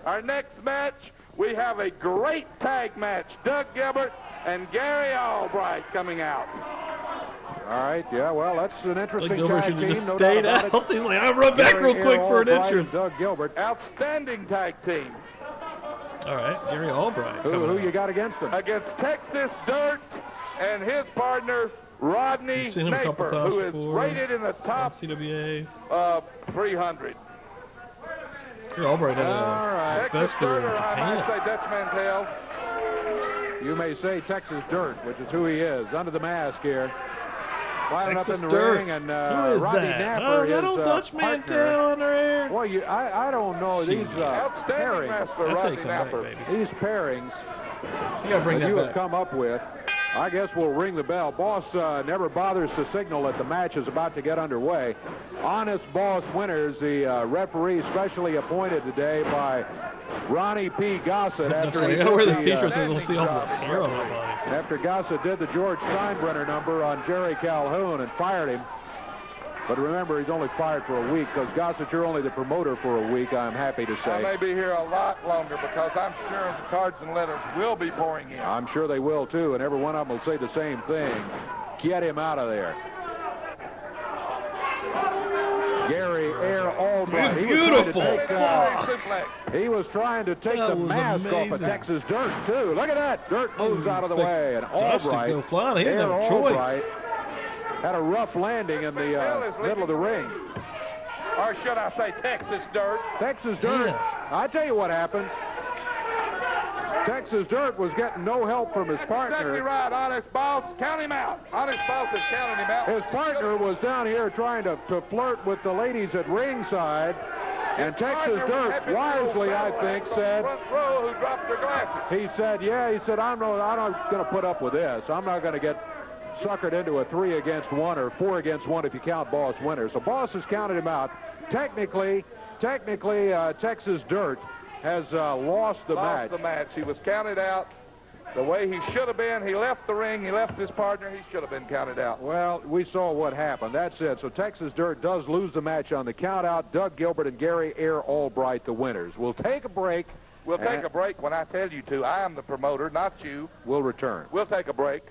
Our next match, we have a great tag match. Doug Gilbert and Gary Albright coming out. All right, yeah, well, that's an interesting Doug Gilbert tag should team, have just no stayed doubt about out. He's like, I'll run back real quick for an Albright entrance. and Doug Gilbert. Outstanding tag team. All right, Gary Albright. Who you got against him? Against Texas Dirt and his partner, Rodney I've seen him a couple Naper, times who is before rated in the top CWA. 300. Gary Albright had All right. a best career in Dirt, or I might Japan. say Dutch Mantell. You may say Texas Dirt, which is who he is, under the mask here. Climbing up Texas in the Dirt. ring, and Who is Rodney that? Napper, Oh, is that his old Dutch partner. Mantell in there? Boy, I don't know. These Outstanding pairings, wrestler, That's how you Rodney come back, Napper. baby. these pairings You gotta bring that that you have back. come up with, I guess we'll ring the bell. Boss never bothers to signal that the match is about to get underway. Honest Boss Winners, the referee specially appointed today by Ronnie P. Gossett. I After he gotta wear did this the, t-shirt so they'll see all the hair on my body. After Gossett did the George Steinbrenner number on Jerry Calhoun and fired him. But remember, he's only fired for a week, because Gossett, you're only the promoter for a week, I'm happy to I say. may be here a lot longer because I'm sure the cards and letters will be pouring in. I'm sure they will, too, and every one of them will say the same thing. Get him out of there. Gary Air Albright. Beautiful. He was trying to take That the was mask off of amazing. Texas Dirt, too. Look at that. Dirt moves out of the way, and Dutch to Albright, go flying. He didn't Air have a choice. Albright, had a rough landing in the middle of the ring. Or should I say Texas Dirt? Texas Dirt, Yeah. I tell you what happened. Texas Dirt was getting no help from his Exactly partner. right, Honest Boss. Count him out. Honest Boss is counting him out. His partner was down here trying to flirt with the ladies at ringside. And Texas Dirt, wisely, I think, said, Front row who dropped their glasses. he said, I'm not going to put up with this. I'm not going to get suckered into a 3-against-1 or 4-against-1 if you count Boss Winners. So Boss has counted him out. Technically, Texas Dirt has lost the match. Lost the match. He was counted out the way he should have been. He left the ring. He left his partner. He should have been counted out. Well, we saw what happened. That's it. So Texas Dirt does lose the match on the count-out. Doug Gilbert and Gary Air Albright, the winners. We'll take a break. We'll take a break when I tell you to. I am the promoter, not you. We'll return. We'll take a break.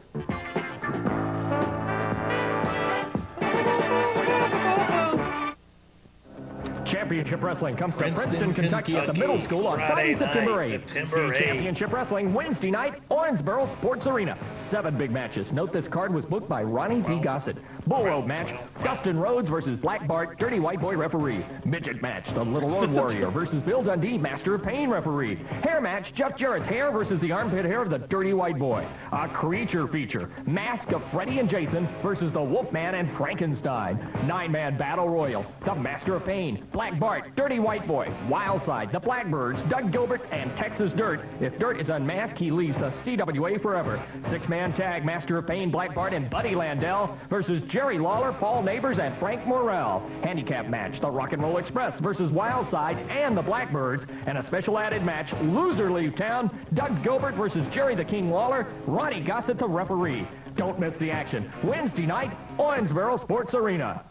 Championship Wrestling comes to Princeton, Princeton, Kentucky at the middle school on Friday Friday, September night, 8th. September See 8th. Championship Wrestling Wednesday night, Owensboro Sports Arena. 7 big matches. Note this card was booked by Ronnie P. Gossett. Bull Rope match, Dustin Rhodes versus Black Bart, Dirty White Boy referee. Midget match, the Little Road Warrior versus Bill Dundee, Master of Pain referee. Hair match, Jeff Jarrett's hair versus the armpit hair of the Dirty White Boy. A creature feature, Mask of Freddy and Jason versus the Wolfman and Frankenstein. 9-man battle royal, the Master of Pain, Black Bart, Dirty White Boy, Wildside, the Blackbirds, Doug Gilbert, and Texas Dirt. If Dirt is unmasked, he leaves the CWA forever. 6-man tag, Master of Pain, Black Bart, and Buddy Landell versus Jerry Lawler, Paul Neighbors, and Frank Morrell. Handicap match, the Rock and Roll Express versus Wildside and the Blackbirds. And a special added match, Loser Leave Town, Doug Gilbert versus Jerry the King Lawler, Ronnie Gossett the referee. Don't miss the action. Wednesday night, Owensboro Sports Arena.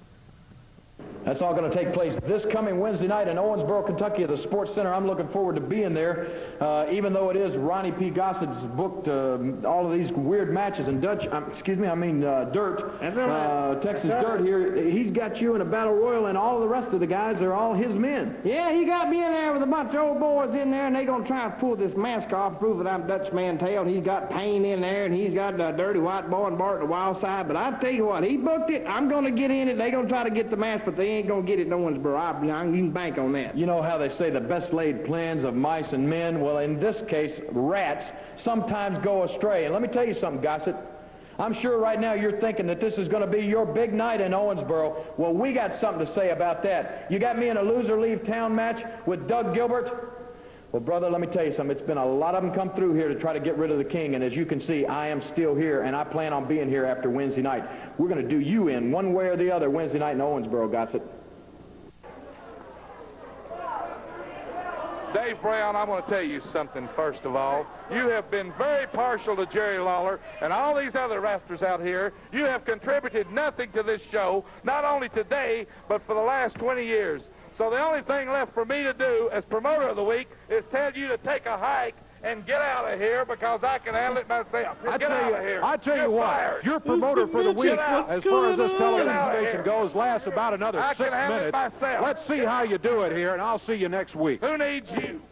That's all going to take place this coming Wednesday night in Owensboro, Kentucky at the Sports Center. I'm looking forward to being there, even though it is Ronnie P. Gossip's booked all of these weird matches. And Dirt, Texas Dirt here, he's got you in a battle royal, and all the rest of the guys are all his men. Yeah, he got me in there with a bunch of old boys in there, and they going to try to pull this mask off, prove that I'm Dutch Mantail, and he's got Payne in there, and he's got the Dirty White Boy and Bart the Wild Side. But I tell you what, he booked it. I'm going to get in it. They going to try to get the mask, but they ain't going to get it in Owensboro. I can bank on that. You know how they say the best laid plans of mice and men? Well, in this case, rats sometimes go astray. And let me tell you something, Gossett. I'm sure right now you're thinking that this is going to be your big night in Owensboro. Well, we got something to say about that. You got me in a loser leave town match with Doug Gilbert. Well, brother, let me tell you something. It's been a lot of them come through here to try to get rid of the king, and as you can see, I am still here, and I plan on being here after Wednesday night. We're going to do you in one way or the other Wednesday night in Owensboro, Gossett. Dave Brown, I want to tell you something first of all. You have been very partial to Jerry Lawler and all these other wrestlers out here. You have contributed nothing to this show, not only today, but for the last 20 years. So the only thing left for me to do as promoter of the week is tell you to take a hike and get out of here because I can handle it myself. Get out of here. I tell you what, your promoter for the week, as far as this television station goes, lasts about another 6 minutes. Let's see how you do it here, and I'll see you next week. Who needs you?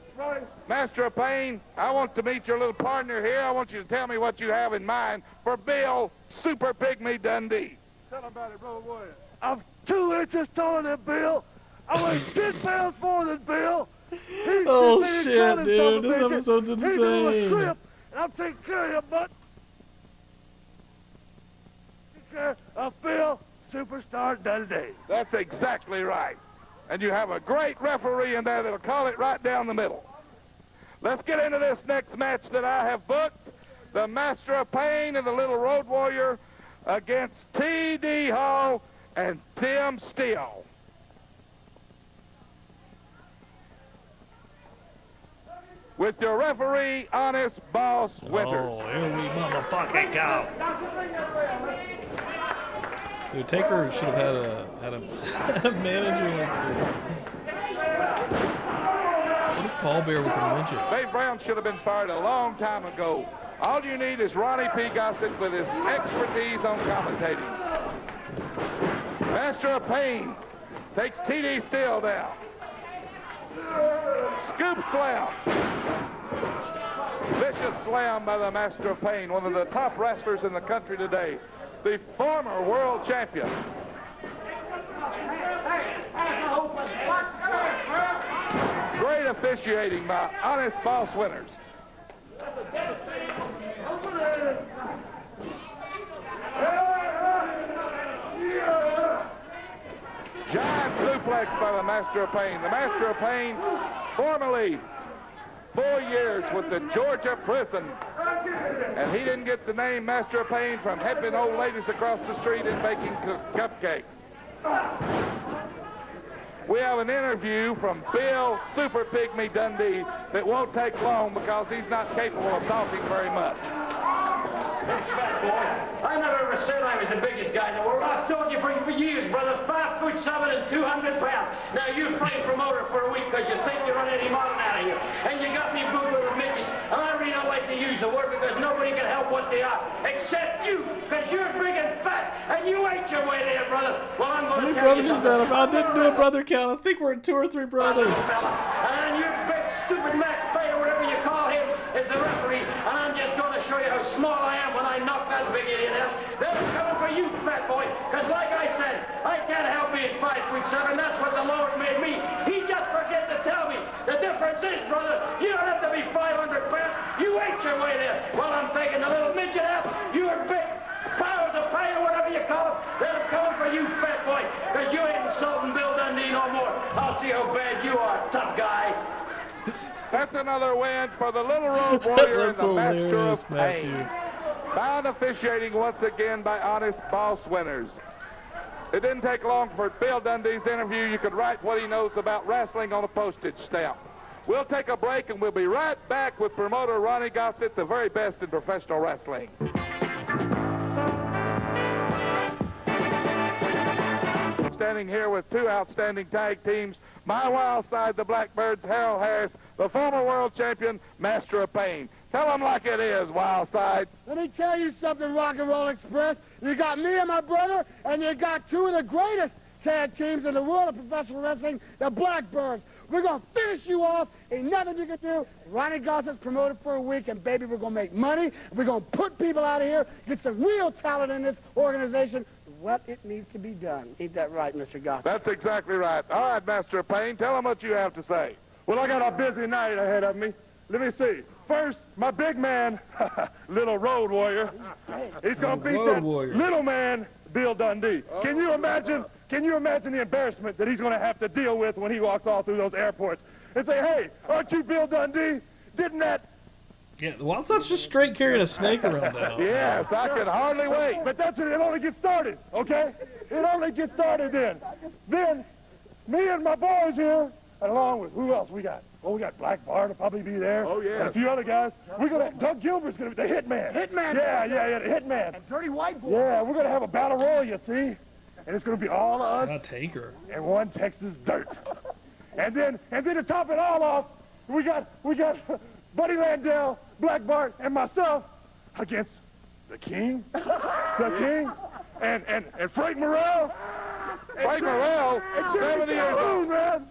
Master of Pain, I want to meet your little partner here. I want you to tell me what you have in mind for Bill Super Pygmy Dundee. Tell him about it, brother Williams. I'm 2 inches taller than Bill. I weigh 10 pounds more than Bill. Oh shit, dude, this episode's insane. And I'm taking care of your butt. Take care of Bill Superstar Dundee. That's exactly right. And you have a great referee in there that'll call it right down the middle. Let's get into this next match that I have booked. The Master of Pain and the Little Road Warrior against T.D. Hall and Tim Steele. With your referee, Honest Boss Winters. Oh, here we motherfucking go. Dude, Taker should have had a manager like this. What if Paul Bear was a midget? Dave Brown should have been fired a long time ago. All you need is Ronnie P. Gossett with his expertise on commentating. Master of Pain takes T.D. Steele down. Scoop slam. Vicious slam by the Master of Pain, one of the top wrestlers in the country today. The former world champion. Great officiating by Honest Boss Winters. Giant suplex by the Master of Pain. The Master of Pain, formerly 4 years with the Georgia prison. And he didn't get the name Master of Pain from helping old ladies across the street and baking cupcakes. We have an interview from Bill Super Pygmy Dundee that won't take long because he's not capable of talking very much. I never ever said I was the biggest guy in the world. I've told you for years, brother, 5'7" and 200 pounds. Now you're playing promoter for a week because you think you're running Eddie Martin out of here. And you got me booed with a midget. And I really don't like to use the word because nobody can help what they are except you, because you're big and fat and you ate your way there, brother. Well, I'm going to tell you something. I didn't do a brother count. I think we're at 2 or 3 brothers. And your big stupid Mac Bay or whatever you call him is the referee. And I'm just going to show you how small I am when I knock that big idiot out. They're coming for you, fat boy, because like I said, I can't help being 5'7". That's what the Lord made me. He just forget to tell me. The difference is, brother, you don't have to be 500 pounds. You ate your way there. Well, I'm taking the little midget out. You're big powers of pain or whatever you call it. They're coming for you, fat boy, because you ain't insulting Bill Dundee no more. I'll see how bad you are, tough guy. That's another win for the Little Road Warrior and the Master of Pain. Bound officiating once again by Honest Boss Winters. It didn't take long for Bill Dundee's interview. You could write what he knows about wrestling on a postage stamp. We'll take a break and we'll be right back with promoter Ronnie Gossett, the very best in professional wrestling. standing here with two outstanding tag teams. My wild side, the Blackbirds, Harold Harris, the former world champion, Master of Pain. Tell them like it is, wild side. Let me tell you something, Rock and Roll Express. You got me and my brother, and you got two of the greatest tag teams in the world of professional wrestling, the Blackbirds. We're going to finish you off. Ain't nothing you can do. Ronnie Gossett's promoted for a week, and baby, we're going to make money. We're going to put people out of here, get some real talent in this organization. What it needs to be done. Ain't that right, Mr. Gossett? That's exactly right. All right, Master of Pain, tell them what you have to say. Well, I got a busy night ahead of me. Let me see. First, my big man, little road warrior. He's going to beat that little man, Bill Dundee. Can you imagine the embarrassment that he's going to have to deal with when he walks all through those airports and say, hey, aren't you Bill Dundee? Didn't that... Yeah, the Wild Side's just straight carrying a snake around now. Yes, I can hardly wait. But that's it. It only gets started, okay? It only gets started then. Then, me and my boys here, and along with who else we got? Well, we got Black Bart will probably be there. Oh, yeah. And a few other guys. We're going to... Doug Gilbert's going to be the hitman. Hitman? Yeah, the hitman. And Dirty White Boy. Yeah, we're going to have a battle royal, you see? And it's going to be all of us Taker. and one Texas dirt. And then to top it all off, we got Buddy Landell, Black Bart, and myself against the King, and Frank Morrell. Frank Morrell, 70 years old. Man.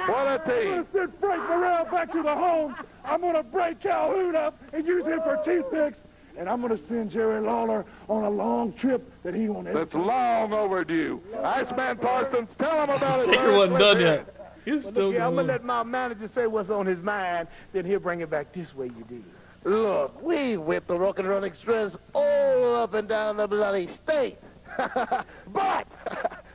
What a team. I'm going to send Frank Morrell back to the home. I'm going to break Calhoun up and use him for toothpicks. And I'm going to send Jerry Lawler on a long trip that he won't ever... That's long overdue. Iceman Parsons, tell him about it. Taker wasn't done yet. He's still I'm going. going to let my manager say what's on his mind, then he'll bring it back this way you did. Look, we whipped the Rock and Roll Express all up and down the bloody state. But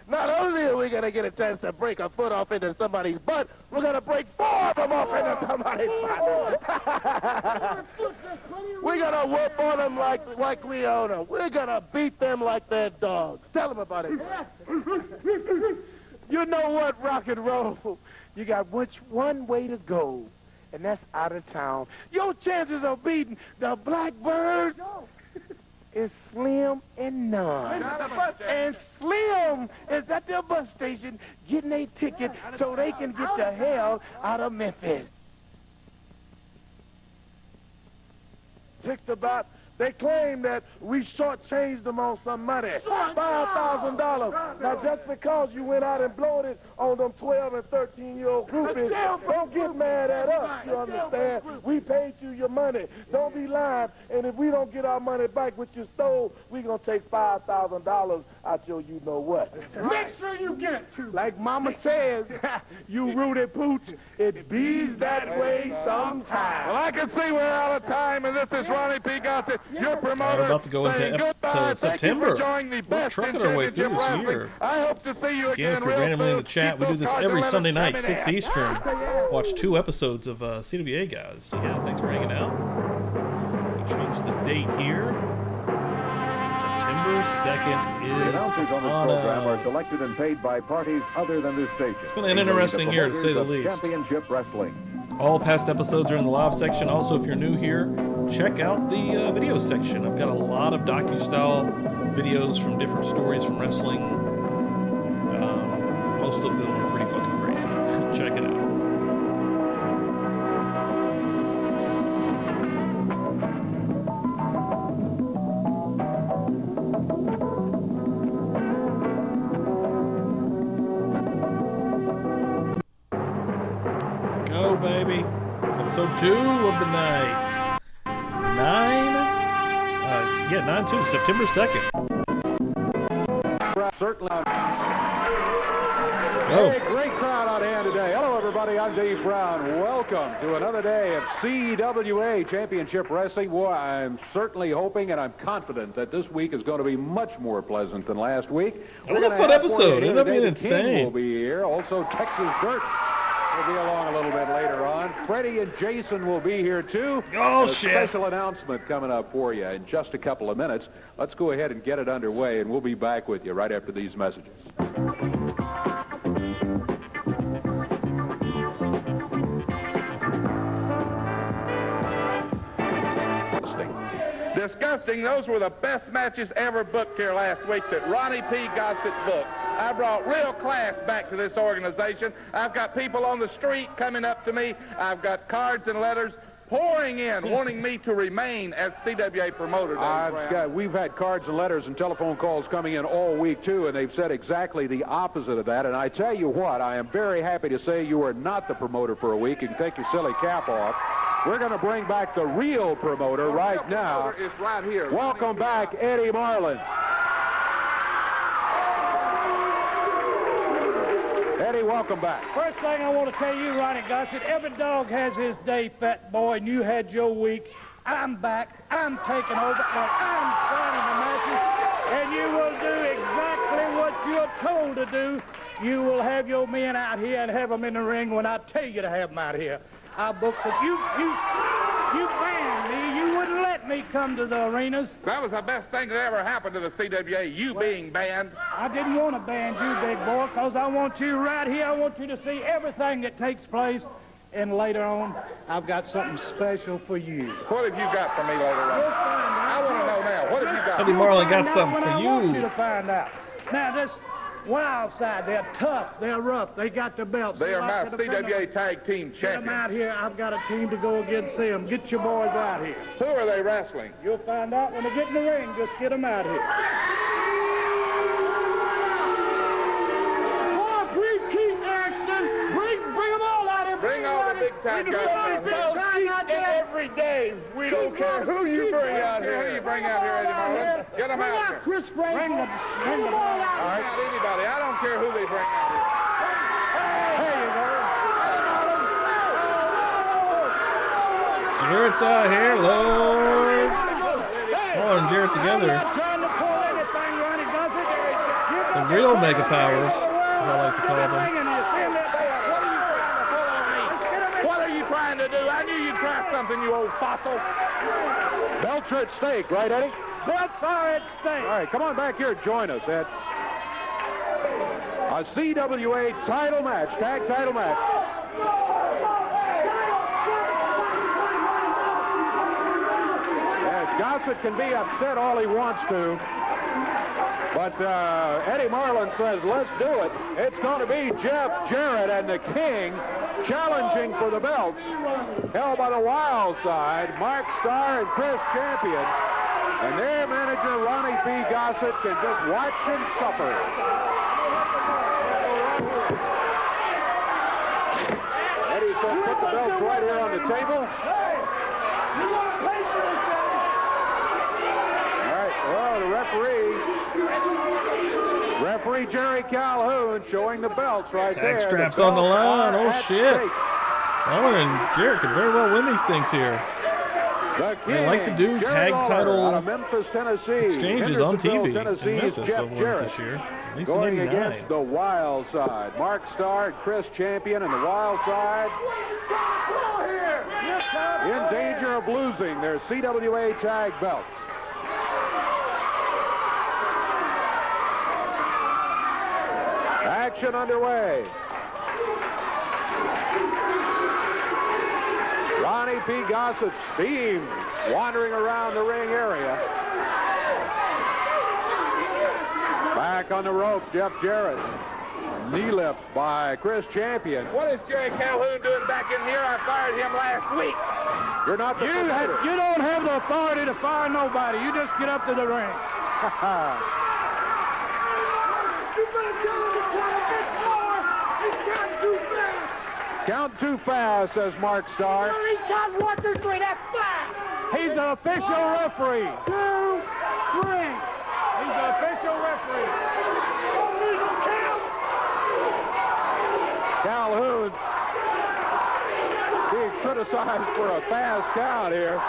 not only are we going to get a chance to break a foot off into somebody's butt, we're going to break four of them off into somebody's butt. We're going to whoop on them like we own them. We're going to beat them like they're dogs. Tell them about it. You know what, Rock and Roll? You got one way to go, and that's out of town. Your chances of beating the Blackbirds is slim and none. And Slim is at their bus station getting a ticket so they can get the hell out of Memphis. Ticked about. They claim that we shortchanged them on some money. $5,000. Now, just because you went out and blowed it on them 12 and 13-year-old groupies, don't get mad at us, you understand? We paid you your money. Don't be lying. And if we don't get our money back, which you stole, we going to take $5,000 out your you-know-what. Make sure you get it to. Like Mama says, you rooty pooch, it bees that way sometimes. Well, I can see we're out of time, and this is Ronnie P. Gossett, your promoter. We're about to go saying into goodbye. September. Thank you for joining the We're best trucking in our way through championship this wrestling. year. I hope to see you Again, again if you're real randomly in soon. the chat, Keep we do those this cards every and let Sunday us night, come in 6 here. Eastern. Watch 2 episodes of CWA guys. So yeah, thanks for hanging out. We changed the date here. September 2nd The is announcers on this on program are us. selected and paid by parties other than this station. It's been an interesting year, to say the least. Championship Wrestling. All past episodes are in the live section. Also, if you're new here, check out the video section. I've got a lot of docu-style videos from different stories from wrestling. Most of them are pretty fucking crazy. Check it out. Go, baby. Episode 2 of the night. 9/2, September 2nd. Certainly. Oh. Hey, great crowd out here today. Hello, everybody. I'm Dave Brown. Welcome to another day of CWA Championship Wrestling. Boy, I'm certainly hoping and I'm confident that this week is going to be much more pleasant than last week. That was a fun episode. It ended up being King insane. will be here. Also, Texas Dirt will be along a little bit later on. Freddie and Jason will be here, too. Oh, a shit. Special announcement coming up for you in just a couple of minutes. Let's go ahead and get it underway, and we'll be back with you right after these messages. Disgusting. Those were the best matches ever booked here last week that Ronnie P. Gossett booked. I brought real class back to this organization. I've got people on the street coming up to me. I've got cards and letters pouring in, wanting me to remain as CWA promoter. We've had cards and letters and telephone calls coming in all week, too, and they've said exactly the opposite of that. And I tell you what, I am very happy to say you are not the promoter for a week. You can take your silly cap off. We're going to bring back the real promoter right now. Is right here. Welcome back, Eddie Marlin. Eddie, welcome back. First thing I want to tell you, Ronnie Gossett, every dog has his day, fat boy, and you had your week. I'm back. I'm taking over, and I'm signing the matches, and you will do exactly what you're told to do. You will have your men out here and have them in the ring when I tell you to have them out here. I booked it. You banned me. You wouldn't let me come to the arenas. That was the best thing that ever happened to the CWA, you being banned. I didn't want to ban you, big boy, because I want you right here. I want you to see everything that takes place. And later on, I've got something special for you. What have you got for me later on? I want to know now. What have you got? Eddie Marlin got something for I you. want you to find out. Now, this Wild Side, they're tough, they're rough, they got the belts. They are my CWA Tag Team Get them out champions. here. I've got a team to go against them. Get your boys out here. Who are they wrestling? You'll find out when they get in the ring. Just get them out here. Boy, bring Keith Erickson. Bring them all out here. Bring all the big-time guys out here. Every day, we don't care who you bring out Who here. you bring out here, Eddie Marlin? Get them out here. Chris Frank. Bring them all out. All right. Not anybody. I don't care who they bring out here. There you go. Jarrett's out here, Lord. Paul and Jarrett together. I'm not trying to pull anything, Ronnie Gossett. The real Mega Powers, as I like to call them. What are you trying to do? I knew you'd try something, you old fossil. Belts are at stake, right, Eddie? Belts are at stake. All right, come on back here. Join us, Ed. A CWA title match, tag title match. Yes, Gossett can be upset all he wants to. But Eddie Marlin says, let's do it. It's going to be Jeff Jarrett and the King challenging for the belts. Held by the Wild Side, Mark Starr and Chris Champion. And their manager, Ronnie P. Gossett, can just watch and suffer. Eddie says, put the belts right here on the table. All right, well, the referee Jerry Calhoun showing the belts right there. Tag straps on the line. Oh, shit. stake. Marlin and Jarrett could very well win these things here. They like to do tag title Memphis, Tennessee. exchanges on TV Tennessee, in Memphis Jeff over Jarrett this year. At least going in '89. against the Wild Side. Mark Starr, Chris Champion, and the Wild Side in danger of losing their CWA tag belts. Action underway. Ronnie P. Gossett steam wandering around the ring area. Back on the rope, Jeff Jarrett. Knee lift by Chris Champion. What is Jerry Calhoun doing back in here? I fired him last week. You're not the promoter. You don't have the authority to fire nobody. You just get up to the ring. Count too fast, says Mark Starr. He's got 1, 2, 3, that's 5. He's an official referee. 2, 3. He's an official referee. Calhoun being criticized for a fast count here.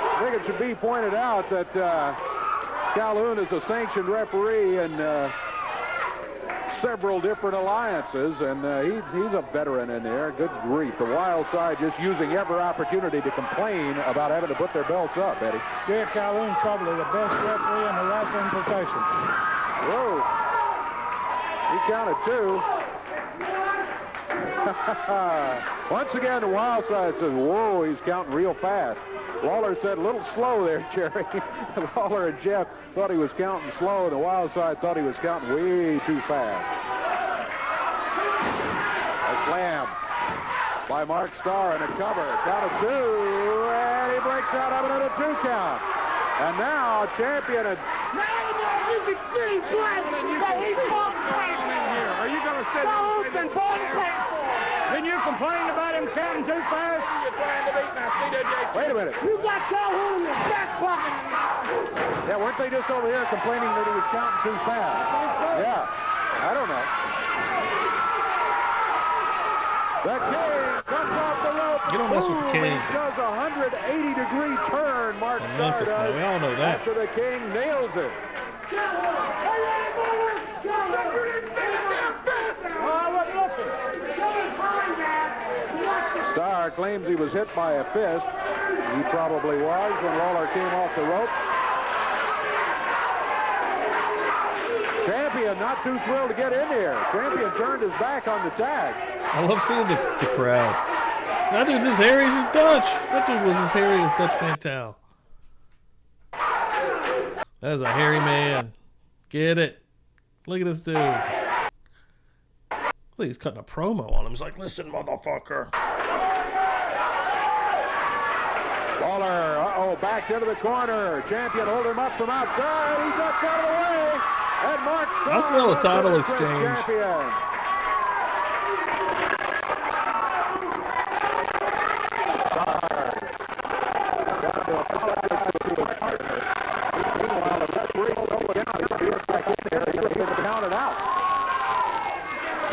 I think it should be pointed out that Calhoun is a sanctioned referee in several different alliances, and he's a veteran in there. Good grief. The Wild Side just using every opportunity to complain about having to put their belts up, Eddie. Jerry Calhoun's probably the best referee in the wrestling profession. Whoa. He counted 2. Once again, the wild side says, whoa, he's counting real fast. Lawler said, a little slow there, Jerry. Lawler and Jeff thought he was counting slow, and the wild side thought he was counting way too fast. A slam by Mark Starr and a cover. Count of 2, and he breaks out of it at a 2 count. And now, champion and... You can see Black that he's bought paid for. Are you going to sit Who's been bought paid for? Then you complained about him counting too fast? You're trying to beat my CWA. Wait a minute. You got Calhoun in your back pocket. Yeah, weren't they just over here complaining that he was counting too fast? Yeah, I don't know. The King comes off the rope. You don't mess with the King. He does a 180-degree turn, Mark In Memphis Starr now, we all know that. After the King nails it. Starr claims he was hit by a fist. He probably was when Lawler came off the rope. Champion not too thrilled to get in here. Champion turned his back on the tag. I love seeing the crowd. That dude's as hairy as his Dutch. That dude was as hairy as Dutch Mantel. That is a hairy man. Get it. Look at this dude. Look, he's cutting a promo on him. He's like, listen, motherfucker. Lawler, backed into the corner. Champion hold him up from outside. He ducks out of the way. And Mark Starr, I smell a title exchange. Champion.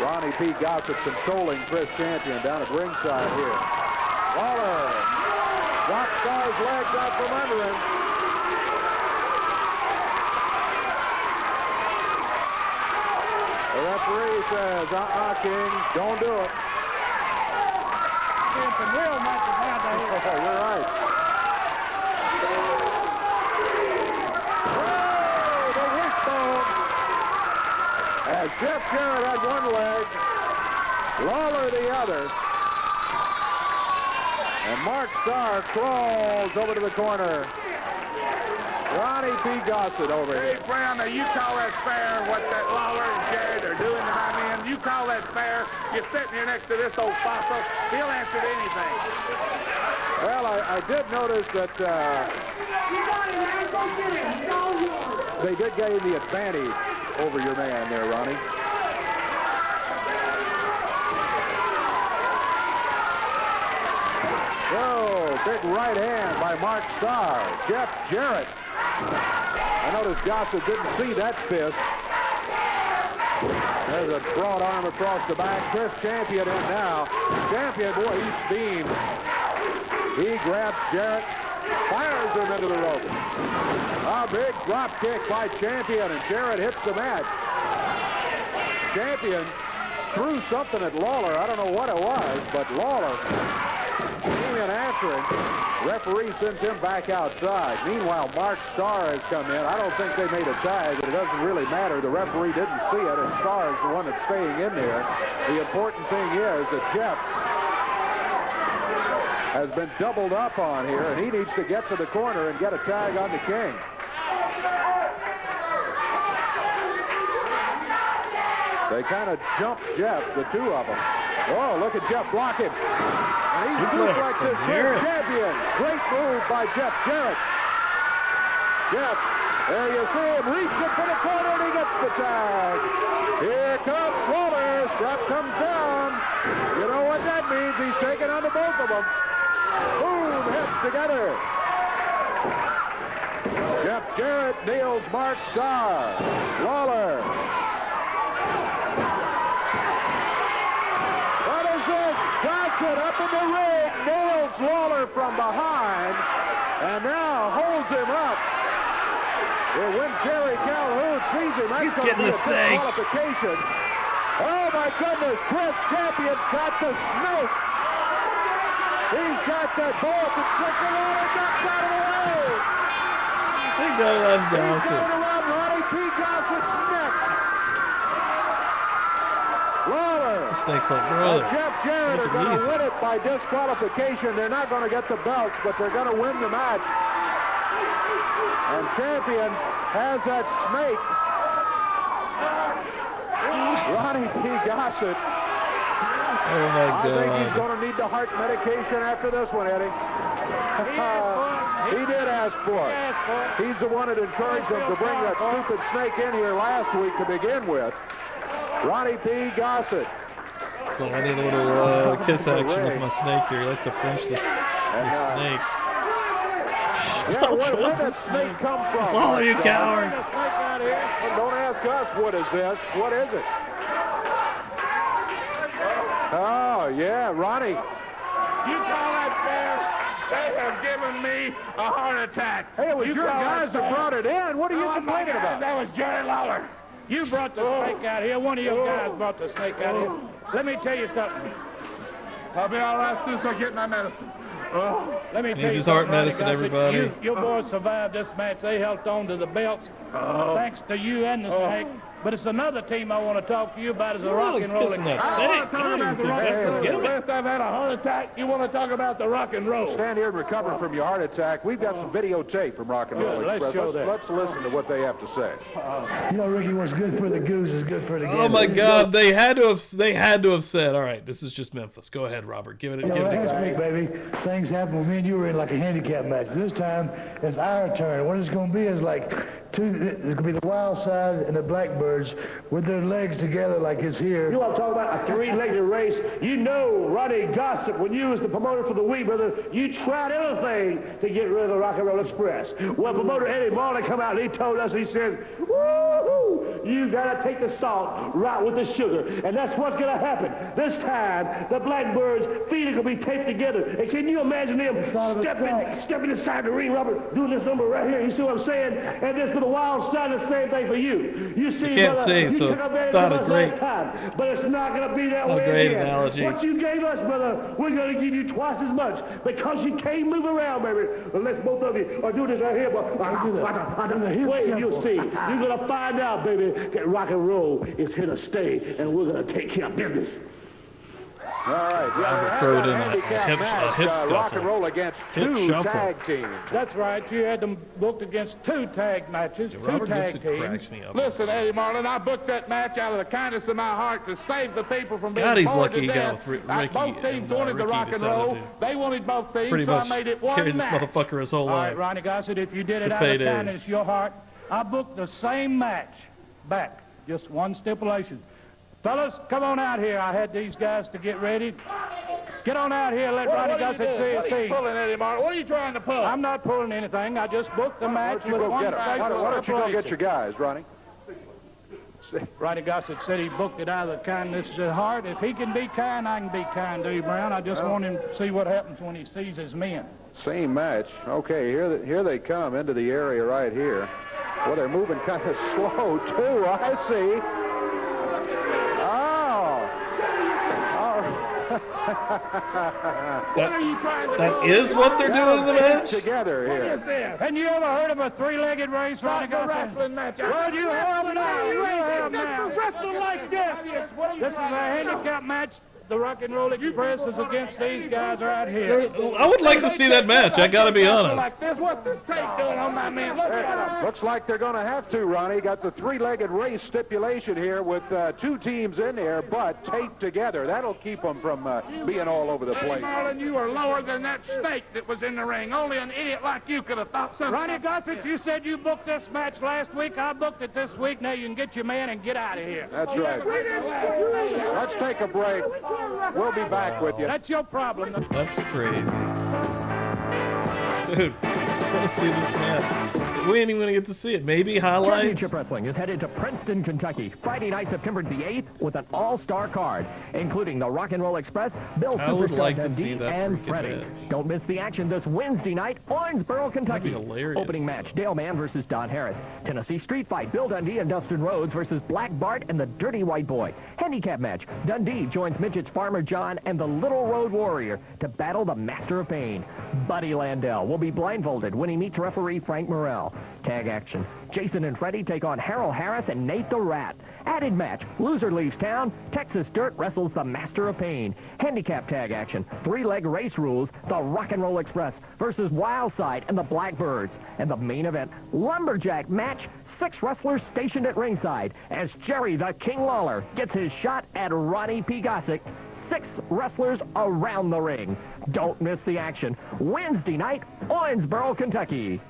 Ronnie P. Gossett consoling Chris Champion down at ringside here. Lawler drops Starr's legs out from under him. The referee says, King, don't do it. Doing some real matches nowadays. Oh, you're right. The wishbone. As Jeff Jarrett had one leg, Lawler the other. And Mark Starr crawls over to the corner. Ronnie P. Gossett over here. Hey, Brown, now you call that fair, what that Lawler and Jarrett are doing to my men? You call that fair? You're sitting here next to this old fossil. He'll answer to anything. Well, I did notice that they did gain the advantage over your man there, Ronnie. Oh, big right hand by Mark Starr. Jeff Jarrett. I noticed Gossett didn't see that fist. There's a broad arm across the back. Chris Champion in now. Champion, boy, he's steamed. He grabs Jarrett, fires him into the rope. A big drop kick by Champion, and Jarrett hits the mat. Champion threw something at Lawler. I don't know what it was, but Lawler came in after him. Referee sends him back outside. Meanwhile, Mark Starr has come in. I don't think they made a tag, but it doesn't really matter. The referee didn't see it, and Starr is the one that's staying in there. The important thing is that Jeff has been doubled up on here, and he needs to get to the corner and get a tag on the King. They kind of jumped Jeff, the two of them. Oh, look at Jeff block him. And he's Suplex like this Jarrett. champion. Great move by Jeff Jarrett. Jeff, there you see him reaching for the corner, and he gets the tag. Here comes Lawler. Jeff comes down. You know what that means. He's taking on the both of them. Boom, heads together. Jeff Jarrett nails Mark Starr. Lawler. What is this? Gossett up in the ring, nails Lawler from behind, and now holds him up. And when Jerry Calhoun sees him, that's He's going to getting be the a snake. disqualification. Oh my goodness, Chris Champion's got the snake. He's got that ball to trick the Lawler, ducks out of the way. They got it on He's Gossett. going around Ronnie P. Gossett's neck. Lawler The Snake's like, brother, Jeff Jarrett take are going it to easy. win it by disqualification. They're not going to get the belts, but they're going to win the match. And champion has that Snake. Ronnie P. Gossett. Oh my I think he's God. going to need the heart medication after this one, Eddie. He did ask for it. He's the one that encouraged him to bring that stupid Snake in here last week to begin with. Ronnie P. Gossett. So I need a little kiss action with my Snake here. He likes to French this Snake. Yeah, where did that snake come from? Oh, you coward. Don't ask us what is this. What is it? Oh, yeah, Ronnie. You call that fair? They have given me a heart attack. Hey, it was You your call guys that brought it in. What are you complaining about? That was Jerry Lawler. You brought the snake out here. One of your guys brought the snake out here. Let me tell you something. I'll be all right soon, so get my medicine. Let me Needs tell you his heart something, Ronnie medicine, Gossett. everybody. Your boys survived this match. They held on to the belts thanks to you and the snake. But it's another team I want to talk to you about is the Rock and Roll kissing that Express. snake. I don't even think that's a gimmick. Last I've had a heart attack, you want to talk about the rock and roll. Stand here and recover from your heart attack. We've got some videotape from Rock and Roll Good, let's Express. show that. Let's listen to what they have to say. You know, Ricky, what's good for the goose is good for the gander. Oh my God, they had to have said, all right, this is just Memphis. Go ahead, Robert. Give it. You know, last week, baby, things happened with me and you were in like a handicap match. This time, it's our turn. What it's going to be is like it's going to be the Wild Side and the Blackbirds with their legs together like it's here. You want to talk about a three-legged race? You know, Ronnie Gossett, when you was the promoter for the week, brother, you tried everything to get rid of the Rock and Roll Express. Well, promoter Eddie Marley come out and he told us, he says, woo-hoo, you got to take the salt right with the sugar. And that's what's going to happen. This time, the Blackbirds' feet are going to be taped together. And can you imagine them stepping inside the ring, Robert, doing this number right here? You see what I'm saying? And this for the Wild Side, the same thing for you. You see, You can't brother, see, you so took advantage it's not of a us great- last time, but it's not going to be that Not a way great again. analogy. What you gave us, brother, we're going to give you twice as much because you can't move around, baby, unless both of you are doing this right here. But wait, you'll see. You're going to find out, baby, that rock and roll is here to stay, and we're going to take care of business. All right. Robert threw it in a handicap hip Rock scuffle. and Roll against Hip two shuffle. tag teams. That's right. You had them booked against two tag matches, two Robert tag Gibson teams. cracks me up. Listen, Eddie Marlin, I booked that match out of the kindness of my heart to save the people from being God, he's bored lucky to he got death. with Ricky Both teams and, wanted the Ricky rock and decided roll. to They wanted both teams, Pretty so much I made it one carry this match. mother his whole All right, life. Ronnie Gossett, if you did it The out of paydays. kindness, your heart, I booked the same match back. Just one stipulation. Fellas, come on out here. I had these guys to get ready. Get on out here. Let Ronnie What are you Gossett doing? What are you see. pulling, Eddie Marlin? What are you trying to pull? I'm not pulling anything. I just booked the match Why don't you with go one get 'em? Why don't you go get your guys, Ronnie? Ronnie Gossett said he booked it out of the kindness of his heart. If he can be kind, I can be kind to you, Brown. I just want him to see what happens when he sees his men. Same match. Okay, here they come into the area right here. Well, they're moving kind of slow, too. I see. That is what they're doing in the match? Together here. And you ever heard of a three-legged race, Ronnie That's a Gossett? wrestling match. Well, you have now. You have now. Wrestling like this. This is a handicap match. The Rock and Roll Express is against these guys right here. I would like to see that match. I got to be honest. Like this. What's this tape doing on my man? Look at him. Looks like they're going to have to, Ronnie. Got the three-legged race stipulation here with two teams in there, but taped together. That'll keep them from being all over the Eddie place. Marlin, you are lower than that snake that was in the ring. Only an idiot like you could have thought something. Ronnie Gossett, you said you booked this match last week. I booked it this week. Now you can get your man and get out of here. That's right. Let's take a break. We'll be back with you. That's your problem. That's crazy. Dude, I want to see this match. We ain't even going to get to see it. Maybe highlights. Championship Wrestling is headed to Princeton, Kentucky, Friday night, September the 8th, with an all-star card, including the Rock and Roll Express, Bill I would Superstar like to Dundee, see that and freaking Freddie. match. Don't miss the action this Wednesday night, Owensboro, Kentucky. That'd be hilarious. Opening match, Dale Mann versus Don Harris. Tennessee Street Fight, Bill Dundee and Dustin Rhodes versus Black Bart and the Dirty White Boy. Handicap match, Dundee joins Midget's Farmer John and the Little Road Warrior to battle the Master of Pain. Buddy Landell will be blindfolded when he meets referee Frank Morrell. Tag action. Jason and Freddie take on Harold Harris and Nate the Rat. Added match. Loser leaves town. Texas Dirt wrestles the Master of Pain. Handicap tag action. 3-leg race rules. The Rock and Roll Express versus Wildside and the Blackbirds. And the main event, lumberjack match. 6 wrestlers stationed at ringside as Jerry the King Lawler gets his shot at Ronnie P. Gossick. 6 wrestlers around the ring. Don't miss the action. Wednesday night, Owensboro, Kentucky.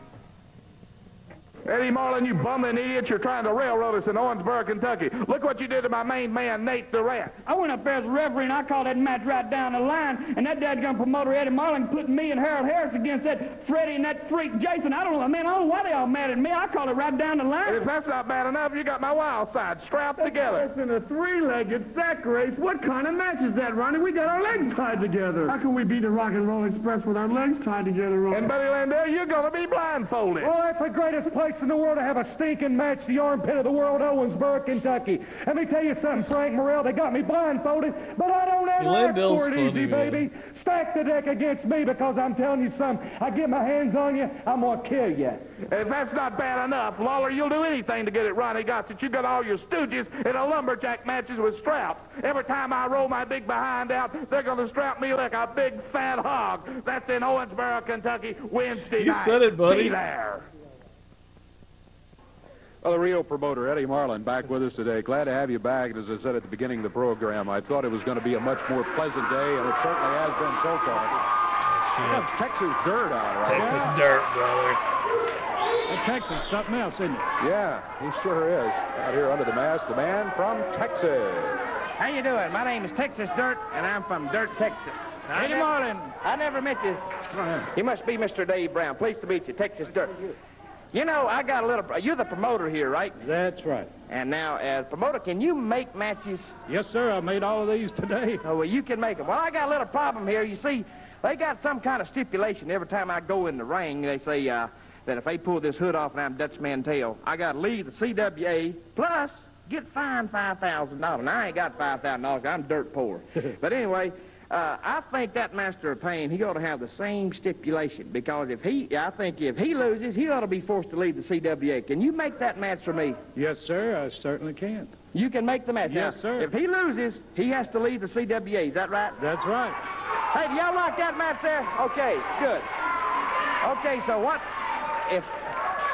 Eddie Marlin, you bumming idiot. You're trying to railroad us in Owensboro, Kentucky. Look what you did to my main man, Nate the Rat. I went up there as a referee, and I called that match right down the line, and that dadgum promoter, Eddie Marlin, put me and Harold Harris against that Freddie and that freak Jason. I don't know why they all mad at me. I called it right down the line. And if that's not bad enough, you got my wild side strapped together. That's in a 3-legged sack race. What kind of match is that, Ronnie? We got our legs tied together. How can we beat the Rock and Roll Express with our legs tied together, Ronnie? And Buddy Landell, you're going to be blindfolded. Oh, that's the greatest place in the world to have a stinking match, the armpit of the world, Owensboro, Kentucky. Let me tell you something, Frank Morrell, they got me blindfolded, but I don't ever ask for it easy, baby. Stack the deck against me because I'm telling you something. I get my hands on you, I'm going to kill you. If that's not bad enough, Lawler, you'll do anything to get at Ronnie Gossett. You got all your stooges in a lumberjack matches with straps. Every time I roll my big behind out, they're going to strap me like a big fat hog. That's in Owensboro, Kentucky, Wednesday night. You said it, buddy. Be there. Well, the Rio promoter, Eddie Marlin, back with us today. Glad to have you back. As I said at the beginning of the program, I thought it was going to be a much more pleasant day, and it certainly has been so far. That's Texas dirt out right Texas dirt, brother. That Texas is something else, isn't it? Yeah, he sure is. Out here under the mask, the man from Texas. How you doing? My name is Texas Dirt, and I'm from Dirt, Texas. Eddie Marlin. I never met you. You must be Mr. Dave Brown. Pleased to meet you, Texas Dirt. You know, I got a little... You're the promoter here, right? That's right. And now, as promoter, can you make matches? Yes, sir. I made all of these today. Oh, well, you can make them. Well, I got a little problem here. You see, they got some kind of stipulation. Every time I go in the ring, they say that if they pull this hood off and I'm Dutch Mantell, I got to leave the CWA, plus get fined $5,000. Now, I ain't got $5,000. I'm dirt poor. But anyway... I think that Master of Pain, he ought to have the same stipulation, because I think if he loses, he ought to be forced to leave the CWA. Can you make that match for me? Yes, sir, I certainly can. You can make the match? Yes, now, sir. If he loses, he has to leave the CWA. Is that right? That's right. Hey, do y'all like that match there? Okay, good. Okay, so what?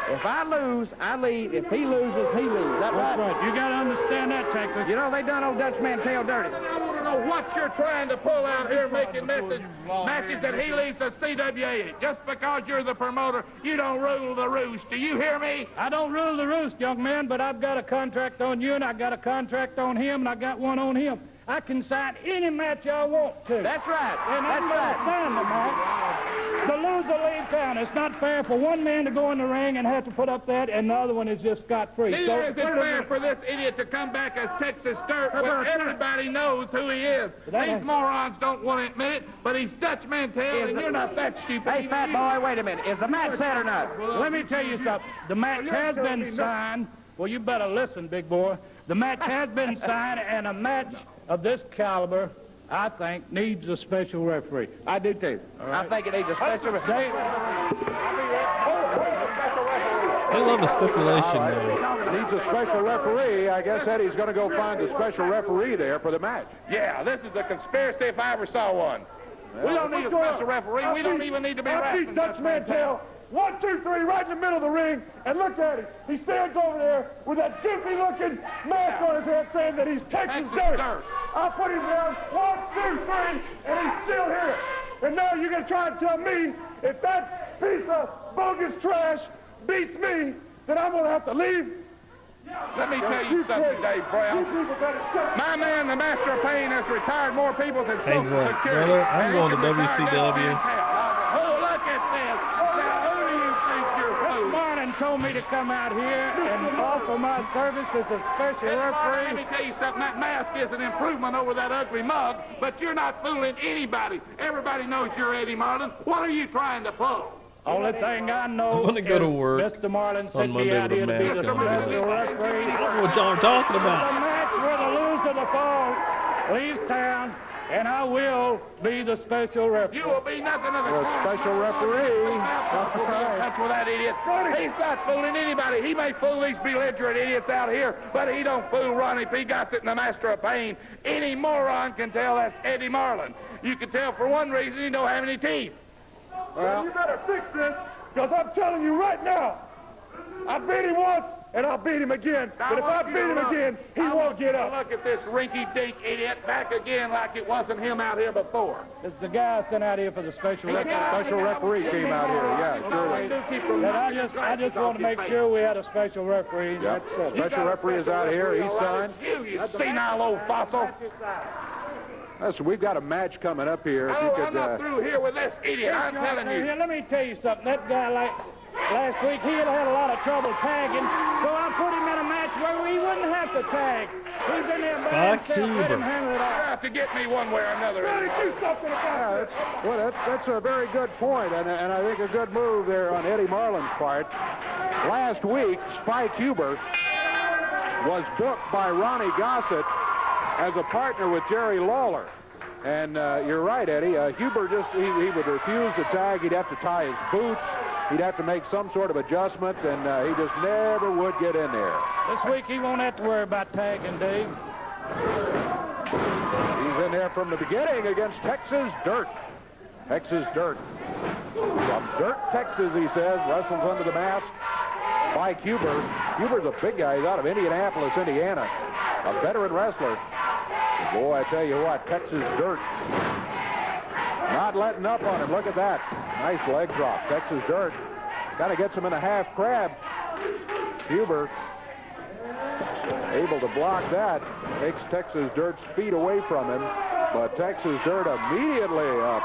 If I lose, I leave. If he loses, he leaves. Is that right? That's right. You got to understand that, Texas. You know, they done old Dutch Mantell dirty. I want to know what you're trying to pull out here, making matches that he leaves the CWA. Just because you're the promoter, you don't rule the roost. Do you hear me? I don't rule the roost, young man, but I've got a contract on you, and I got a contract on him, and I got one on him. I can sign any match I want to. That's right. And That's I'm right. going to sign the match. The loser leaves town. It's not fair for one man to go in the ring and have to put up that, and the other one is just scot-free. Neither is it fair for this idiot to come back as Texas Dirt when everybody knows who he is. These morons don't want to admit it, but he's Dutch Mantell, and you're not that stupid. Hey, fat boy, wait a minute. Is the match set or not? Let me tell you something. The match has been signed. Well, you better listen, big boy. The match has been signed, and a match of this caliber, I think, needs a special referee. I do, too. Right. I think it needs a special referee. They love a stipulation, though. Needs a special referee. I guess Eddie's going to go find a special referee there for the match. Yeah, this is a conspiracy if I ever saw one. We don't need a special referee. We don't even need to be wrestling. Dutch Mantell. 1, 2, 3, right in the middle of the ring, and look at him. He stands over there with that goofy-looking mask on his head saying that he's Texas Dirt. I put him down, 1, 2, 3, and he's still here. And now you're going to try and tell me if that piece of bogus trash beats me, then I'm going to have to leave? Let me tell you something, Dave Brown. My man, the Master of Pain, has retired more people than Social Security. Brother, I'm going to WCW. Oh, look at this. Told me to come out here and offer my service as a special referee. Let me tell you something, that mask is an improvement over that ugly mug, but you're not fooling anybody. Everybody knows you're Eddie Marlin. What are you trying to pull? Only thing I know I'm gonna go to work Mr. Marlin sent on Monday me out with here a to be mask the on. special referee. I don't know what y'all are talking The about. match where the loser of the fall leaves town. and I will be the special referee. You will be nothing of The special referee. That's with that idiot. He's not fooling anybody. He may fool these belligerent idiots out here, but he don't fool Ronnie P. Gossett and the Master of Pain. Any moron can tell that's Eddie Marlin. You can tell for one reason, he don't have any teeth. Well, you better fix this, because I'm telling you right now, I beat him once, and I'll beat him again. But if I beat him again, he won't get up. Look at this rinky-dink idiot back again like it wasn't him out here before. This is the guy I sent out here for the special referee came out here. Yeah, sure. And I just want to make sure we had a special referee. Yep. Special referee is out here. He signed. You senile old fossil. Listen, we've got a match coming up here. If you could, I'm not through here with this idiot. I'm telling you. Here, let me tell you something. That guy, like last week, he had a lot of trouble tagging, so I put him in a match where he wouldn't have to tag. He's in there, Spike let him Huber. handle it all. You have to get me one way or another. Do something about this. that's a very good point, and I think a good move there on Eddie Marlin's part. Last week, Spike Huber was booked by Ronnie Gossett as a partner with Jerry Lawler. And you're right, Eddie. Huber he would refuse to tag. He'd have to tie his boots. He'd have to make some sort of adjustment, and he just never would get in there. This week, he won't have to worry about tagging, Dave. He's in there from the beginning against Texas Dirt. Texas Dirt. From Dirt, Texas, he says, wrestles under the mask. Spike Huber. Huber's a big guy. He's out of Indianapolis, Indiana. A veteran wrestler. Boy, I tell you what, Texas Dirt not letting up on him. Look at that. Nice leg drop. Texas Dirt kind of gets him in a half crab. Huber able to block that. Takes Texas Dirt's feet away from him. But Texas Dirt immediately up.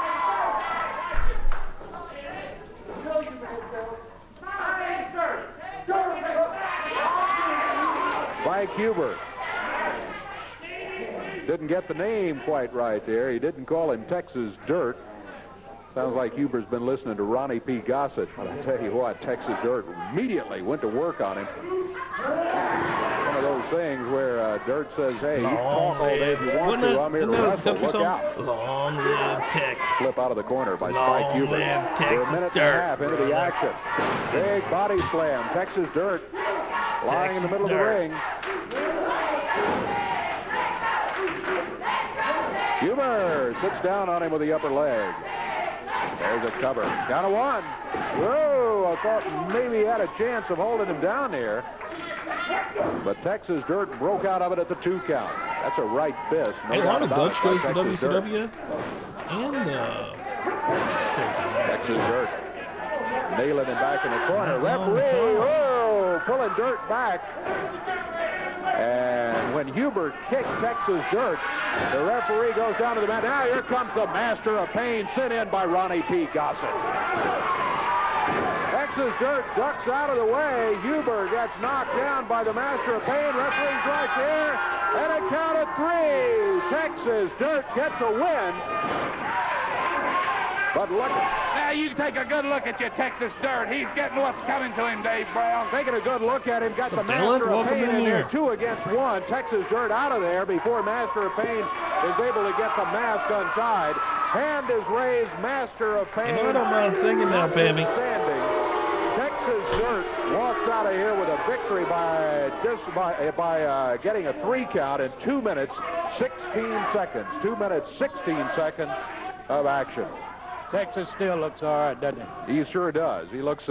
Spike Huber. Didn't get the name quite right there. He didn't call him Texas Dirt. Sounds like Huber's been listening to Ronnie P. Gossett. But I tell you what, Texas Dirt immediately went to work on him. One of those things where Dirt says, hey, you talk all day if you want to. I'm here to wrestle. Look out. Long live Texas. Flip out of the corner by Long Spike Huber. live We're Texas a minute Dirt. and a half into the action. Big body slam. Texas Dirt lying in the middle of the ring. Huber sits down on him with the upper leg. There's a cover. Count of one. Whoa, I thought maybe he had a chance of holding him down there. But Texas Dirt broke out of it at the 2 count. That's a right fist. No Hey, doubt Lana about Dutch it, goes to Texas Dirt. WCW. And, Texas Dirt nailing him back in the corner. Not long Referee, at all. whoa, pulling Dirt back. And when Huber kicks Texas Dirt, the referee goes down to the mat. Now here comes the Master of Pain, sent in by Ronnie P. Gossett. Texas Dirt ducks out of the way. Huber gets knocked down by the Master of Pain. Referee's right there. And a count of 3. Texas Dirt gets a win. But look. Now you take a good look at your Texas Dirt. He's getting what's coming to him, Dave Brown. Taking a good look at him. Got the Dylan, Master of welcome Pain in in there. here. 2 against 1. Texas Dirt out of there before Master of Pain is able to get the mask untied. Hand is raised. Master of Pain. You know, I don't mind singing now, Pammy. Standing. Texas Dirt walks out of here with a victory by getting a 3 count in 2 minutes, 16 seconds. 2 minutes, 16 seconds of action. Texas still looks all right, doesn't he? He sure does. He looks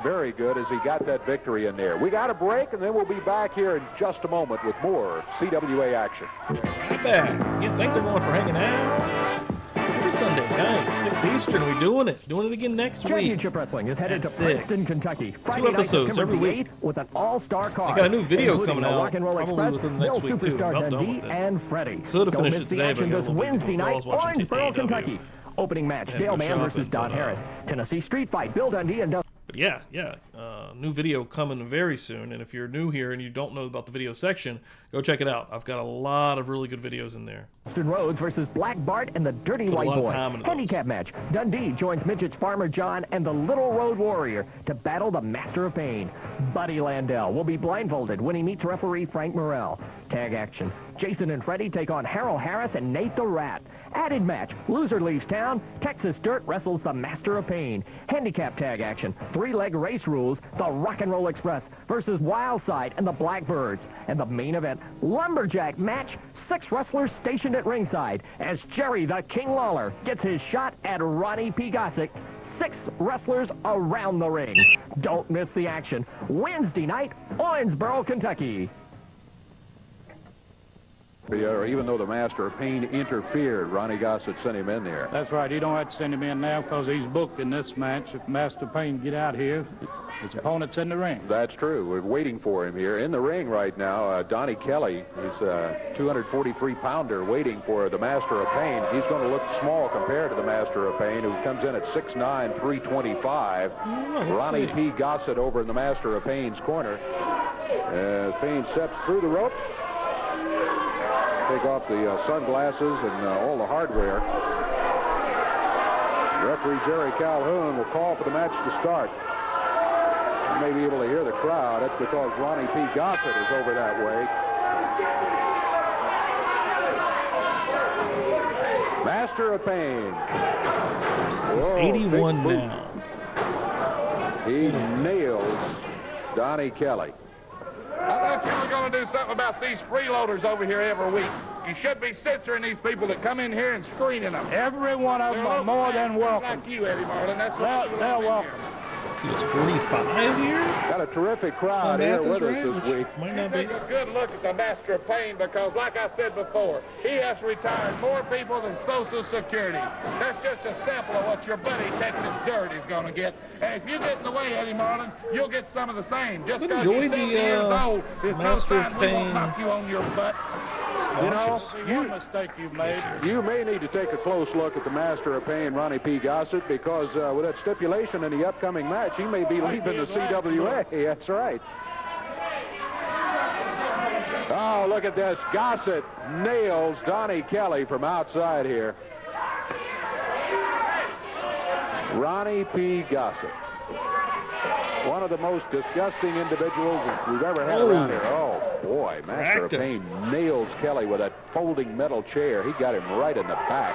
very good as he got that victory in there. We got a break, and then we'll be back here in just a moment with more CWA action. Right back. Again, thanks everyone for hanging out. Every Sunday night, 6 Eastern, we're doing it. Doing it again next week. Championship Wrestling is headed at to 6. Preston, Kentucky. 2 Friday night, episodes September every the week. 8th, with an all-star card. I got a new video including coming the out Rock and Roll probably Express, within the next Bill week, too. Superstar About done Dundee, with it. and Freddie. Could have Don't finished miss it the today, action but I this got a little busy Wednesday while I night, was watching Orangeboro, AEW. Kentucky. Opening match, Had to Dale go Mann versus shopping, Don but, Harris. Tennessee Street Fight, Bill Dundee and Dustin. But yeah, new video coming very soon. And if you're new here and you don't know about the video section, go check it out. I've got a lot of really good videos in there. Rhodes versus Black Bart and the Dirty Put a White lot of Boy. time into those. Handicap match. Dundee joins Midget's Farmer John and the Little Road Warrior to battle the Master of Pain. Buddy Landell will be blindfolded when he meets referee Frank Morrell. Tag action. Jason and Freddie take on Harold Harris and Nate the Rat. Added match. Loser leaves town. Texas Dirt wrestles the Master of Pain. Handicap tag action. 3-leg race rules. The Rock and Roll Express versus Wildside and the Blackbirds. And the main event, lumberjack match. 6 wrestlers stationed at ringside as Jerry the King Lawler gets his shot at Ronnie P. Gossick. 6 wrestlers around the ring. Don't miss the action. Wednesday night, Owensboro, Kentucky. Even though the Master of Pain interfered, Ronnie Gossett sent him in there. That's right. You don't have to send him in now because he's booked in this match. If Master Payne get out here, his opponent's in the ring. That's true. We're waiting for him here. In the ring right now, Donnie Kelly is a 243-pounder waiting for the Master of Pain. He's going to look small compared to the Master of Pain, who comes in at 6'9", 325. Ronnie P. Gossett over in the Master of Pain's corner. As Pain steps through the rope. Take off the sunglasses and all the hardware. Referee Jerry Calhoun will call for the match to start. You may be able to hear the crowd. That's because Ronnie P. Gossett is over that way. Master of Pain. He's 81 now. He nails Donnie Kelly. I thought you were going to do something about these freeloaders over here every week. You should be censoring these people that come in here and screening them. Every one of them are more than welcome. Like you, Eddie Marlin. That's They're welcome. He was 45 here? Got a terrific crowd here with us this week. Might not be. Take a good look at the Master of Pain because, like I said before, he has retired more people than Social Security. That's just a sample of what your buddy Texas Dirt is going to get. And if you get in the way, Eddie Marlin, you'll get some of the same. Just because Enjoy you're 70 years old, there's no Master of sign we won't Pain. knock you on your butt. You know, one mistake you've made. You may need to take a close look at the Master of Pain, Ronnie P. Gossett, because with that stipulation in the upcoming match, he may be leaving the CWA. That's right. Oh, look at this. Gossett nails Donnie Kelly from outside here. Ronnie P. Gossett. One of the most disgusting individuals we've ever had around here. Oh, boy. Master of Pain nails Kelly with that folding metal chair. He got him right in the back.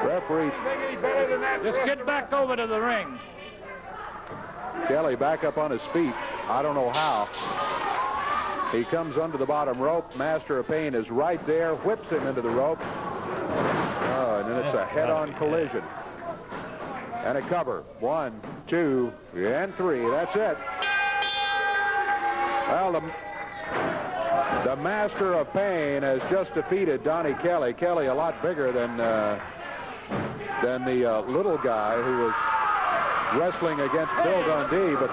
Referee. Just get back over to the ring. Kelly back up on his feet. I don't know how. He comes under the bottom rope. Master of Pain is right there. Whips him into the rope. Oh, and then it's a head-on collision. And a cover. 1, 2, and 3. That's it. Well, the Master of Pain has just defeated Donnie Kelly. Kelly a lot bigger than the little guy who was wrestling against Bill Dundee, but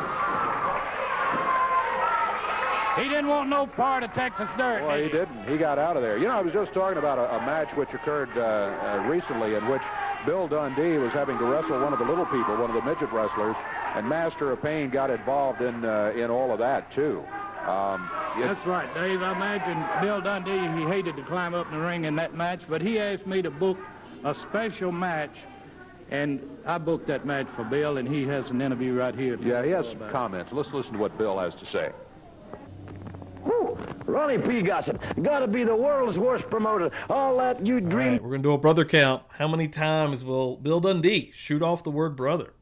he didn't want no part of Texas Dirt. Well, he didn't. He got out of there. You know, I was just talking about a match which occurred recently in which Bill Dundee was having to wrestle one of the little people, one of the midget wrestlers, and Master of Pain got involved in all of that, too. That's right, Dave. I imagine Bill Dundee, he hated to climb up in the ring in that match, but he asked me to book a special match, and I booked that match for Bill, and he has an interview right here. Yeah, he has some comments. Let's listen to what Bill has to say. Ronnie P. Gossett, gotta be the world's worst promoter. All that you dream. All right, we're going to do a brother count. How many times will Bill Dundee shoot off the word brother?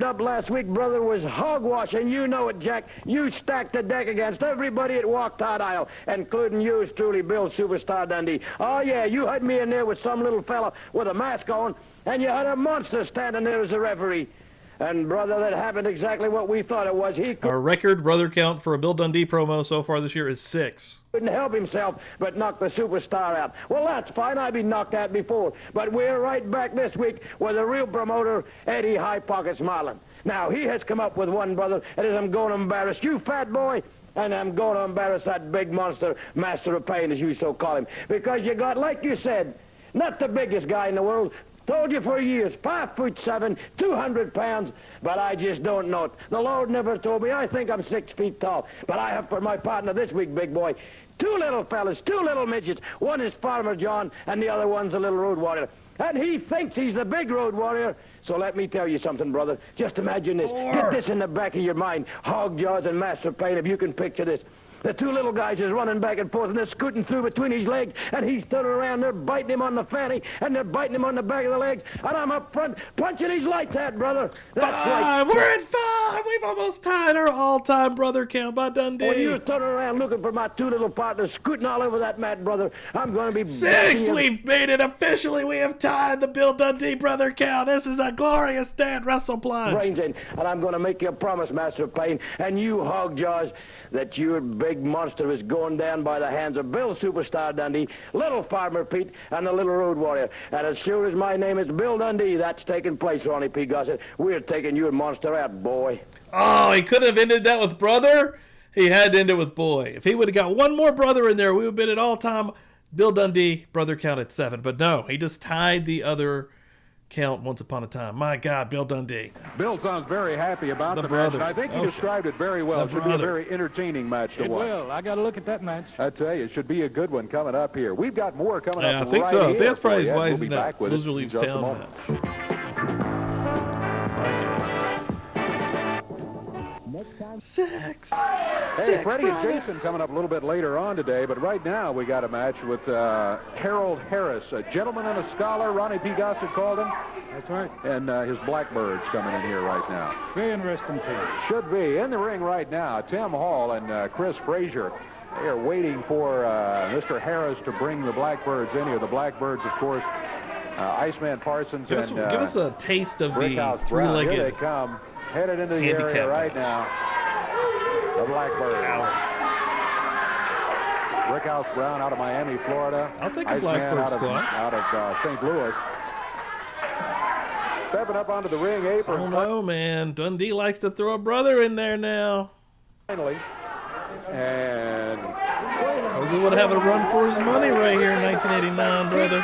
Up last week, brother, was hogwash, and you know it, Jack. You stacked the deck against everybody at Walk Tide Aisle, including yours truly, Bill Superstar Dundee. Oh, yeah, you had me in there with some little fella with a mask on, and you had a monster standing there as a referee. And, brother, that happened exactly what we thought it was. Our record brother count for a Bill Dundee promo so far this year is 6. Couldn't help himself but knock the superstar out. Well, that's fine. I've been knocked out before. But we're right back this week with the real promoter, Eddie High Pockets Marlin. Now, he has come up with one, brother, and I'm going to embarrass you, fat boy, and I'm going to embarrass that big monster, Master of Pain, as you so call him. Because you got, like you said, not the biggest guy in the world. Told you for years, 5'7", 200 pounds, but I just don't know it. The Lord never told me. I think I'm 6 feet tall, but I have for my partner this week, big boy, 2 little fellas, 2 little midgets. One is Farmer John, and the other one's a little road warrior. And he thinks he's the big road warrior. So let me tell you something, brother. Just imagine this. Get this in the back of your mind. Hog Jaws and Master Pain, if you can picture this. The two little guys is running back and forth, and they're scooting through between his legs, and he's turning around. They're biting him on the fanny, and they're biting him on the back of the legs, and I'm up front punching his lights out, brother. That's right. We're at 5. We've almost tied our all-time brother count by Dundee. When you're turning around looking for my two little partners scooting all over that mat, brother, I'm going to be... 6. We've made it officially. We have tied the Bill Dundee brother count. This is a glorious day at WrestlePlunge. Brains in, and I'm going to make you a promise, Master Payne, and you hog jaws, that your big monster is going down by the hands of Bill Superstar Dundee, Little Farmer Pete, and the Little Road Warrior. And as sure as my name is Bill Dundee, that's taking place, Ronnie P. Gossett. We're taking your monster out, boy. Oh, he could have ended that with brother. He had to end it with boy. If he would have got one more brother in there, we would have been at all-time Bill Dundee brother count at 7. But no, he just tied the other count once upon a time. My God, Bill Dundee. Bill sounds very happy about the match, brother. and I think he described it very well. It should be a very entertaining match to watch. It will. I got to look at that match. I tell you, it should be a good one coming up here. We've got more coming up. Yeah, I think right so. I here think that's probably for why you. he's We'll in be that back with Loser it in Leaves just a Town moment. match. That's my guess. 6. Hey, Freddie and Jason coming up a little bit later on today, but right now we got a match with Harold Harris, a gentleman and a scholar. Ronnie P. Gossett called him. That's right. And his Blackbirds coming in here right now. Very interesting team. Should be. In the ring right now, Tim Hall and Chris Frazier. They are waiting for Mr. Harris to bring the Blackbirds in here. The Blackbirds, of course, Iceman Parsons Give us a taste of the three-legged. Here they come, headed into the area right now. The Blackbirds. Brickhouse Brown out of Miami, Florida. I'll take a Blackbird squash. Out of St. Louis. Stepping up onto the ring apron. Oh no, man. Dundee likes to throw a brother in there now. Finally. And Hogan would have a run for his money right here in 1989, brother.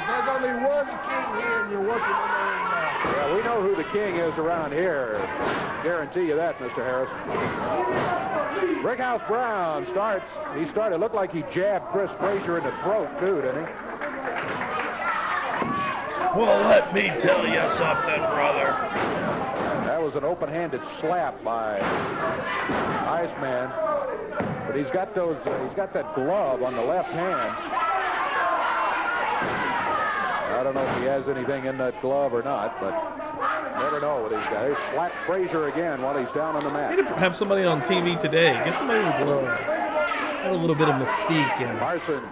There's only one king here, and you're working in there now. yeah, we know who the king is around here. Guarantee you that, Mr. Harris. Brickhouse Brown starts. He started. Looked like he jabbed Chris Frazier in the throat, too, didn't he? Well, let me tell you something, brother. That was an open-handed slap by Iceman. But he's got those. He's got that glove on the left hand. I don't know if he has anything in that glove or not, but never know what he's got. He slapped Frazier again while he's down on the mat. We need to have somebody on TV today. Give somebody the glove. Add a little bit of mystique and Parsons.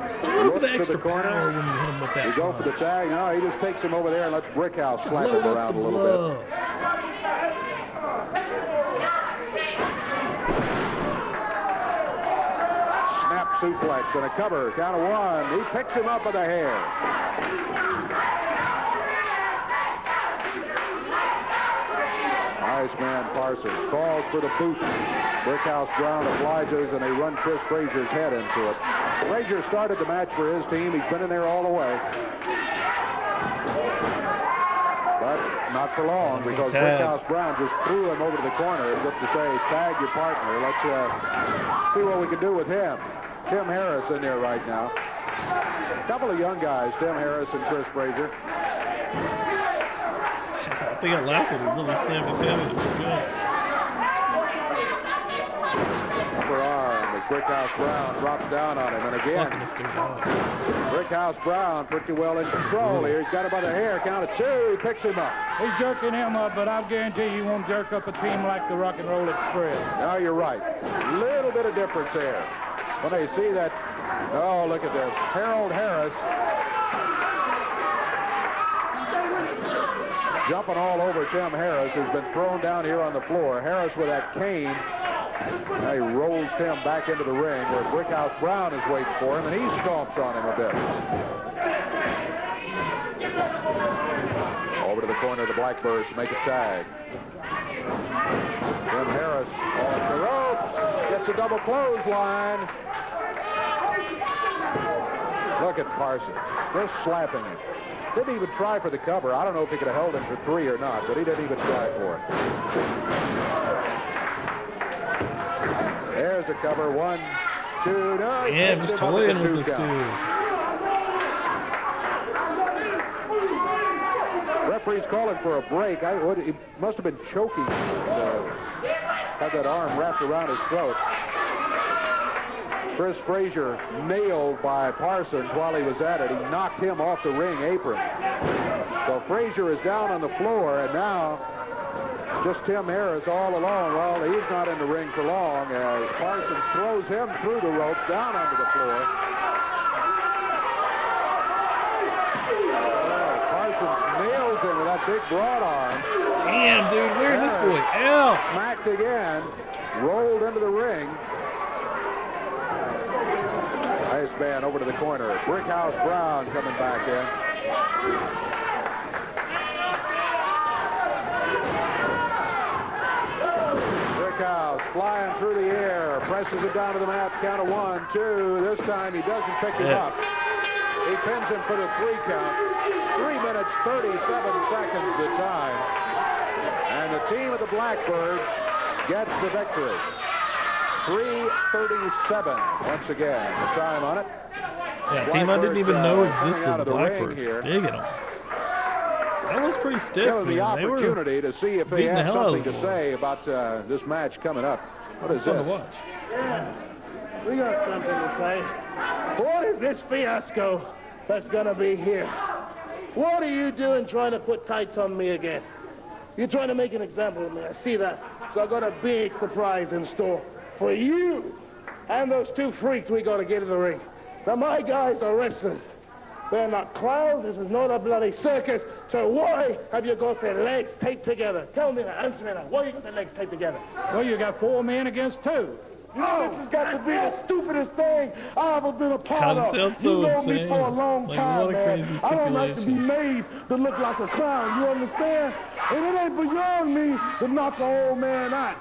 Just a little bit of extra power when you hit him with that. He goes for the tag. No, he just takes him over there and lets Brickhouse slap him around a little bit. Snap suplex and a cover. Count of 1. He picks him up by the hair. Iceman Parsons calls for the boot. Brickhouse Brown obliges, and they run Chris Frazier's head into it. Frazier started the match for his team. He's been in there all the way. But not for long, because Brickhouse Brown just threw him over to the corner as if to say, tag your partner. Let's see what we can do with him. Tim Harris in there right now. A couple of young guys, Tim Harris and Chris Frazier. I think that last one, he really slammed his head in. Upper arm as Brickhouse Brown drops down on him. And again, Brickhouse Brown pretty well in control here. He's got him by the hair. Count of 2. He picks him up. He's jerking him up, but I'll guarantee you won't jerk up a team like the Rock and Roll Express. Now you're right. Little bit of difference there. When they see that, oh, look at this. Harold Harris jumping all over Tim Harris, who's been thrown down here on the floor. Harris with that cane. Now he rolls Tim back into the ring where Brickhouse Brown is waiting for him, and he stomps on him a bit. Over to the corner of the Blackbirds to make a tag. Tim Harris off the ropes. Gets a double clothesline. Look at Parsons. Just slapping him. Didn't even try for the cover. I don't know if he could have held him for 3 or not, but he didn't even try for it. There's a cover. 1, 2, no. Yeah, just toying with this dude. Referee's calling for a break. He must have been choking. Had that arm wrapped around his throat. Chris Frazier nailed by Parsons while he was at it. He knocked him off the ring apron. So Frazier is down on the floor, and now just Tim Harris all alone. Well, he's not in the ring for long as Parsons throws him through the ropes down onto the floor. Parsons nails him with that big broad arm. Damn, dude, where did this boy? Ow! Smacked again, rolled into the ring. Nice man over to the corner. Brickhouse Brown coming back in. Brickhouse flying through the air, presses it down to the mat, count of 1, 2. This time he doesn't pick him up. He pins him for the 3 count. 3 minutes, 37 seconds the time. And the team of the Blackbirds gets the victory. 3:37 once again. The time on it. Yeah, a team I didn't even know existed, the Blackbirds. Digging them. That was pretty stiff, That was the man. opportunity to see if they beating the had hell out of something the to say about this match coming up. What is It's fun this? to watch. We got something to say. What is this fiasco that's going to be here? What are you doing trying to put tights on me again? You're trying to make an example of me. I see that. So I got a big surprise in store for you and those 2 freaks we got to get in the ring. Now, my guys are wrestlers. They're not clowns. This is not a bloody circus. So why have you got their legs taped together? Tell me that. Answer me that. Why you got their legs taped together? Well, you got 4 men against 2. You know, this has got to be the stupidest thing I ever been a part God, it of. sounds so you know insane. me for a long Like, time, what a man. crazy I don't like to be stipulation. made to look like a clown. You understand? And it ain't beyond me to knock an old man out.